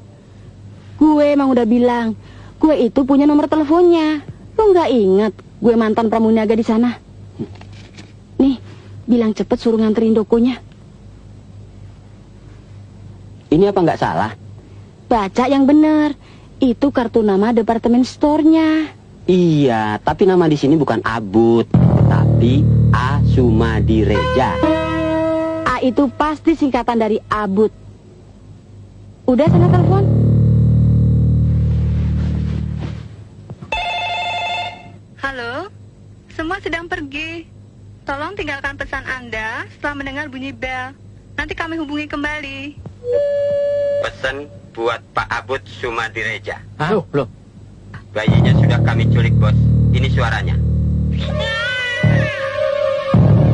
G: Gue emang udah bilang, gue itu punya nomor teleponnya. Lo nggak inget, gue mantan pramuniaga di sana. Nih, bilang cepet suruh nganterin dokunya.
L: Ini apa nggak salah?
G: Baca yang bener. Itu kartu nama departemen store-nya.
L: Iya, tapi nama di sini bukan Abut, tapi A Sumadireja.
G: A itu pasti singkatan dari Abut. Udah sana telepon.
J: Halo, semua sedang pergi. Tolong tinggalkan pesan Anda setelah mendengar bunyi bel. Nanti kami hubungi kembali.
L: Pesan buat Pak Abut Sumadireja.
A: Loh.
L: Bayinya sudah kami culik, bos. Ini suaranya.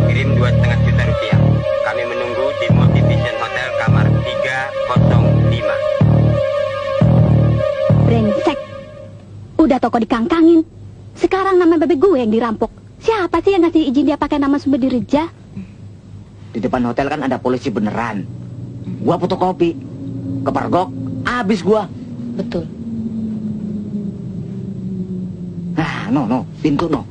L: Kirim 2,5 juta rupiah. Kami menunggu di Multivision Hotel kamar 305.
G: Brengsek. Udah toko dikangkangin. Sekarang nama bebe gue yang dirampok. Siapa sih yang ngasih izin dia pakai nama Sumadireja?
B: Di depan hotel kan ada polisi beneran. Gua fotokopi. Kepergok, habis gua.
F: Betul.
B: Ah, no, pintu no.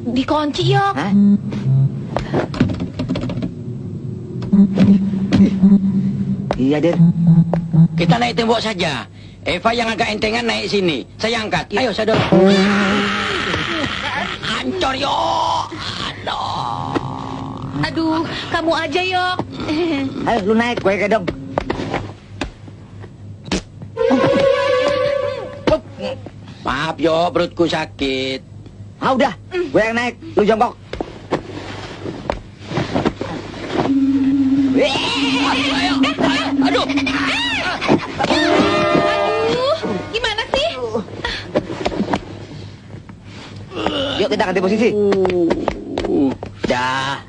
F: Dikunci, Yok.
B: Hah? Iya, Der.
A: Kita naik tembok saja. Eva yang agak entengan naik sini. Saya angkat. Ayo, saudara. Hancur, Yok.
F: Aduh, kamu aja, Yok.
B: Ayo, lu naik, gue kedong.
A: Maaf, Yok. Perutku sakit.
B: Ah, udah. Gue yang naik, lu jongkok.
A: Aduh.
F: Gimana sih?
B: Yuk, kita ganti posisi. Dah.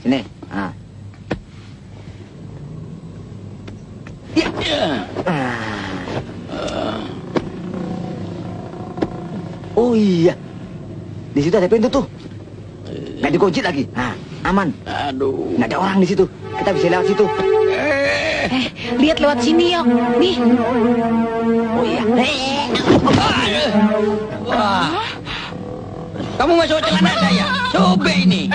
B: Sini. Ah. Iya. Di situ ada pintu tuh. Nggak dikunci lagi. Nah, aman.
A: Aduh.
B: Nggak ada orang di situ. Kita bisa lewat situ.
F: Lihat lewat sini yuk. Nih.
B: Oh iya.
A: Wah. Kamu masuk celana saya. Coba ini.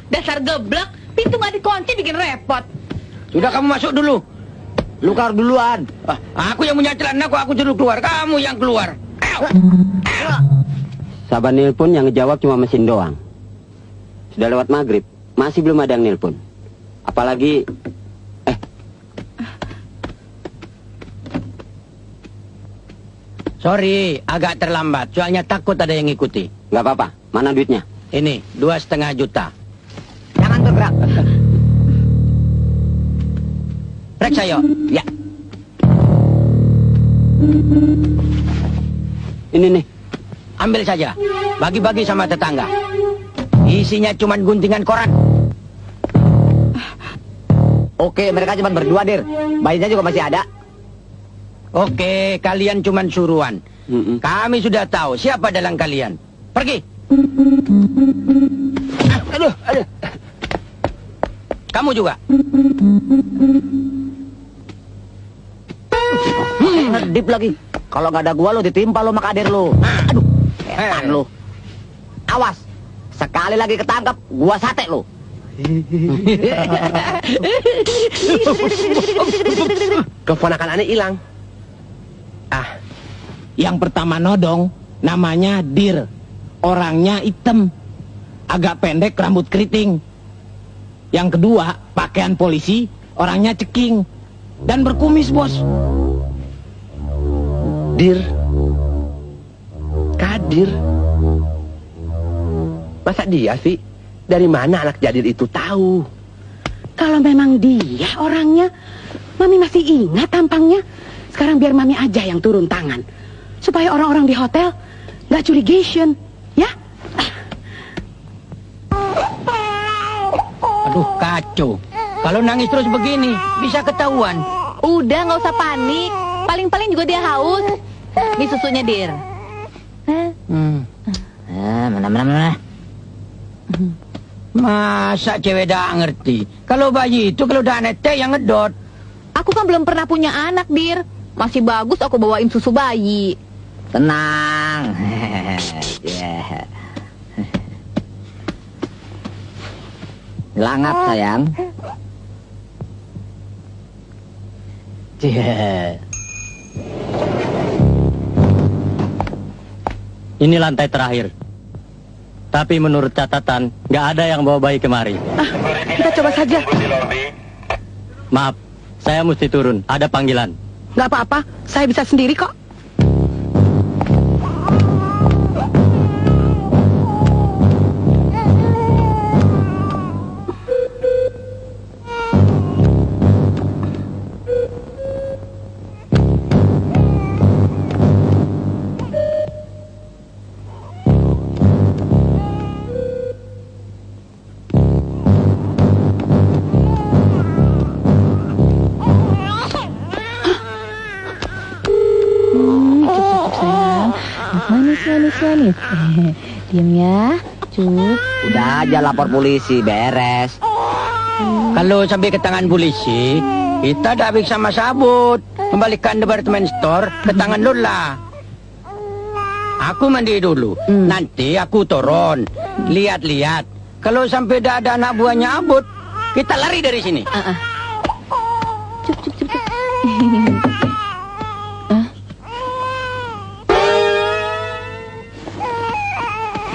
F: Dasar geblek, pintu nggak dikunci bikin repot.
A: Sudah kamu masuk dulu.
B: Lu keluar duluan.
A: Aku yang punya celana kok aku suruh keluar. Kamu yang keluar.
M: Sabar nelpon yang ngejawab cuma mesin doang. Sudah lewat maghrib, masih belum ada yang nelpon. Apalagi...
A: Sorry, agak terlambat. Soalnya takut ada yang ngikuti.
M: Nggak apa-apa, mana duitnya?
A: Ini, 2,5 juta.
B: Jangan bergerak.
A: Reksa yuk.
B: Ya.
M: Ini nih.
A: Ambil saja. Bagi-bagi sama tetangga. Isinya cuma guntingan koran.
B: Oke, mereka cuma berdua, Dir. Bayinya juga masih ada.
A: Oke, kalian cuma suruhan. Kami sudah tahu siapa dalam kalian. Pergi.
E: Aduh.
A: Kamu juga.
B: Ngedip lagi. Kalau nggak ada gua lo ditimpa lo sama kadir lo. Aduh, setan lo. Awas. Sekali lagi ketangkap, gua sate lo.
E: Keponakan aneh hilang.
K: Yang pertama nodong, namanya Dir. Orangnya hitam. Agak pendek, rambut keriting. Yang kedua, pakaian polisi, orangnya ceking. Dan berkumis, bos.
E: Dir. Kadir. Masa dia sih? Dari mana anak Jadir itu tahu?
G: Kalau memang dia orangnya, Mami masih ingat tampangnya. Sekarang biar Mami aja yang turun tangan. Supaya orang-orang di hotel nggak curigation, ya?
A: Aduh, kacau. Kalau nangis terus begini, bisa ketahuan.
F: Udah, nggak usah panik. Paling-paling juga dia haus. Ini susunya, Dir.
B: Mana.
A: Masa cewek dah ngerti? Kalau bayi itu kalau udah aneh teh yang ngedot.
F: Aku kan belum pernah punya anak, Dir. Masih bagus aku bawain susu bayi.
B: Tenang. Gelangap, sayang.
M: Ini lantai terakhir. Tapi menurut catatan, nggak ada yang bawa bayi kemari.
G: Kita coba saja.
M: Maaf, saya mesti turun. Ada panggilan.
G: Nggak apa-apa, saya bisa sendiri kok. Manis. Diam ya, Cup.
B: Udah aja lapor polisi, beres.
A: Kalau sampai ke tangan polisi, kita dah bisa sama sabut. Kembalikan departemen store ke tangan Lola. Aku mandi dulu. Nanti aku turun. Lihat-lihat. Kalau sampai dah ada anak buahnya Abut, kita lari dari sini.
G: Cup.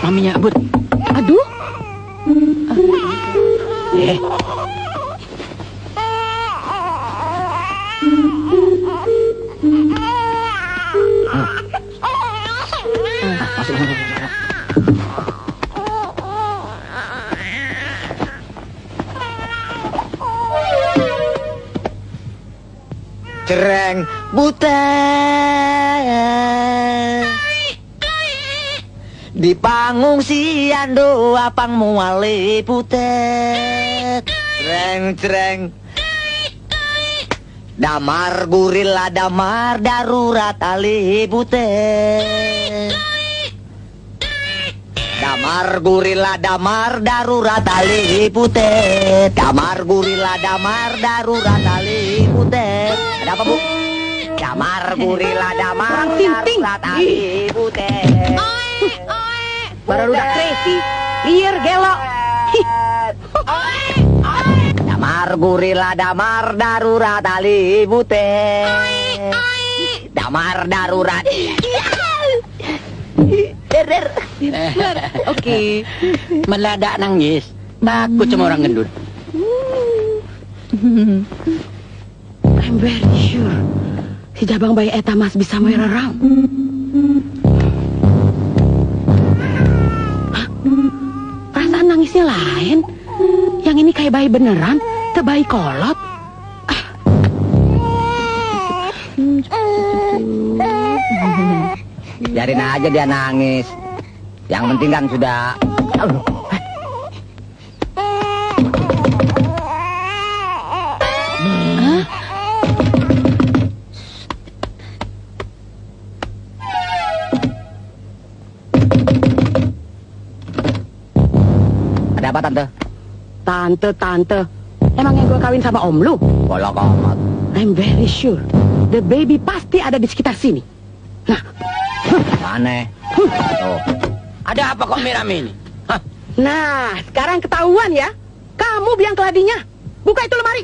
A: Maminya Abut.
G: Aduh.
B: Cereng buta di pangungsian doa pang muale putet cereng Damar gurila damar darurat alih bute. Damar gurila damar darurat alih bute. Damar gurila damar darurat alih bute. Ada apa, Bu? Damar gurila damar darurat alih bute.
G: Baru udah crazy, liar gelo.
B: Damar gurila damar darurat alih bute. Damar darurat.
A: Oke. Meladak nangis. Takut sama orang gendut.
G: I'm very sure si jabang bayi eta mas bisa mererang. Hah? Perasaan nangisnya lain. Yang ini kayak bayi beneran, teu bayi kolot.
B: Biarin aja dia nangis. Yang penting kan sudah. Ada apa, Tante?
G: Tante, emangnya gue kawin sama om lu?
B: Bolok amat.
G: I'm very sure the baby pasti ada di sekitar sini. Nah,
B: Aneh. Tuh.
A: Ada apa kok merame ini? Hah?
G: nah sekarang ketahuan ya. Kamu biang keladinya. Buka itu lemari.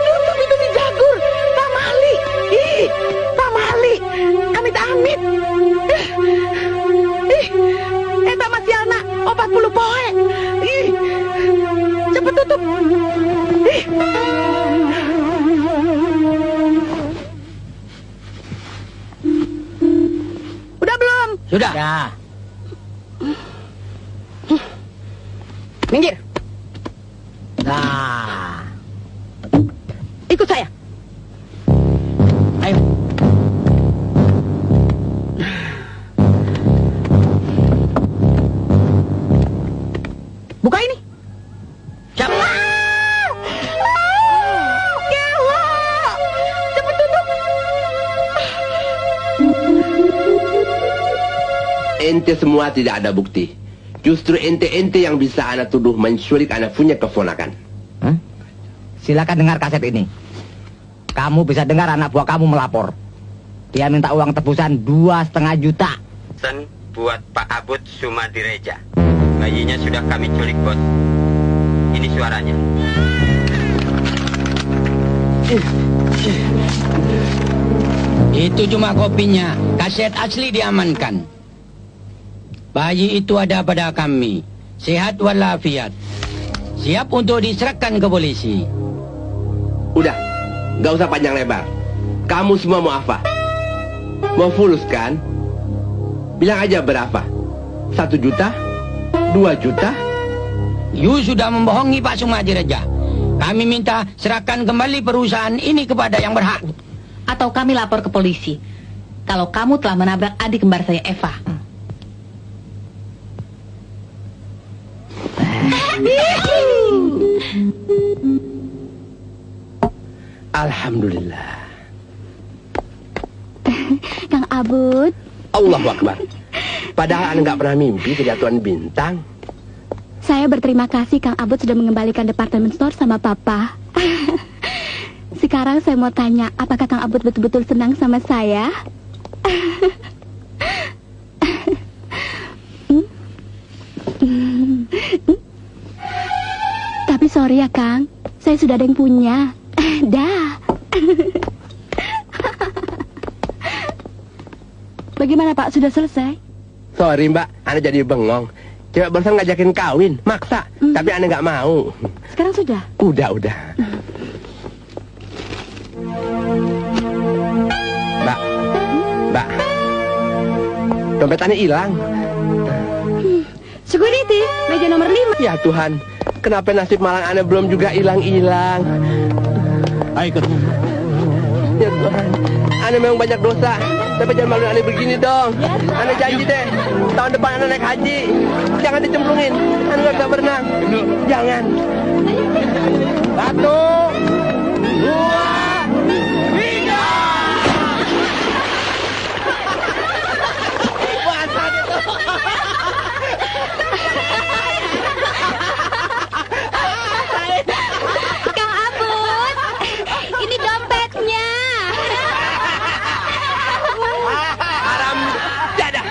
G: Tutup itu si Jagur. Pak Mali. Ih, Pak Mali. Amit-amit. Eta masih anak 40 poe. Ih, cepet tutup. Ih. Udah belum?
A: Sudah.
B: Ya.
G: Minggir.
B: Nah.
G: Ikut saya.
A: Ayo.
G: Buka ini.
A: Siap.
G: Gelo. Cepet tutup.
E: Ente semua tidak ada bukti. Justru ente-ente yang bisa anak tuduh menculik anak punya keponakan.
B: Silakan dengar kaset ini. Kamu bisa dengar anak buah kamu melapor. Dia minta uang tebusan 2,5 juta.
L: Pesan buat Pak Abud Sumadireja. Bayinya sudah kami culik, Bos. Ini suaranya.
A: Itu cuma kopinya. Kaset asli diamankan. Bayi itu ada pada kami. Sehat walafiat. Siap untuk diserahkan ke polisi.
E: Udah, gak usah panjang lebar. Kamu semua mau apa? Mau fulus kan? Bilang aja berapa? 1 juta? 2 juta?
A: You sudah membohongi Pak Sumadireja. Kami minta serahkan kembali perusahaan ini kepada yang berhak.
F: Atau kami lapor ke polisi kalau kamu telah menabrak adik kembar saya Eva.
E: Alhamdulillah.
H: Kang Abud.
E: Allahu Akbar. Padahal Anda nggak pernah mimpi kejatuhan bintang.
H: Saya berterima kasih Kang Abud sudah mengembalikan departemen store sama Papa. Sekarang saya mau tanya, apakah Kang Abud betul-betul senang sama saya? Tapi sorry ya Kang, saya sudah ada yang punya. Dah. Bagaimana Pak, sudah selesai?
E: Sorry Mbak, Anda jadi bengong. Cewek barusan ngajakin kawin, maksa. Tapi Anda nggak mau.
H: Sekarang sudah?
E: Udah. Mbak. Dompet Anda hilang.
H: Security, meja nomor 5.
E: Ya Tuhan, kenapa nasib malang Anda belum juga hilang-hilang?
K: Ayo ikut.
E: Ya Tuhan, Ane memang banyak dosa, tapi jangan maluin Ane begini dong. Ane janji deh, tahun depan Ane naik haji. Jangan dicemplungin, Ane gak bisa berenang. Jangan. 1, 2, 3. Basah gitu.
H: Kang Abud, ini dompetnya.
E: Haram dadah.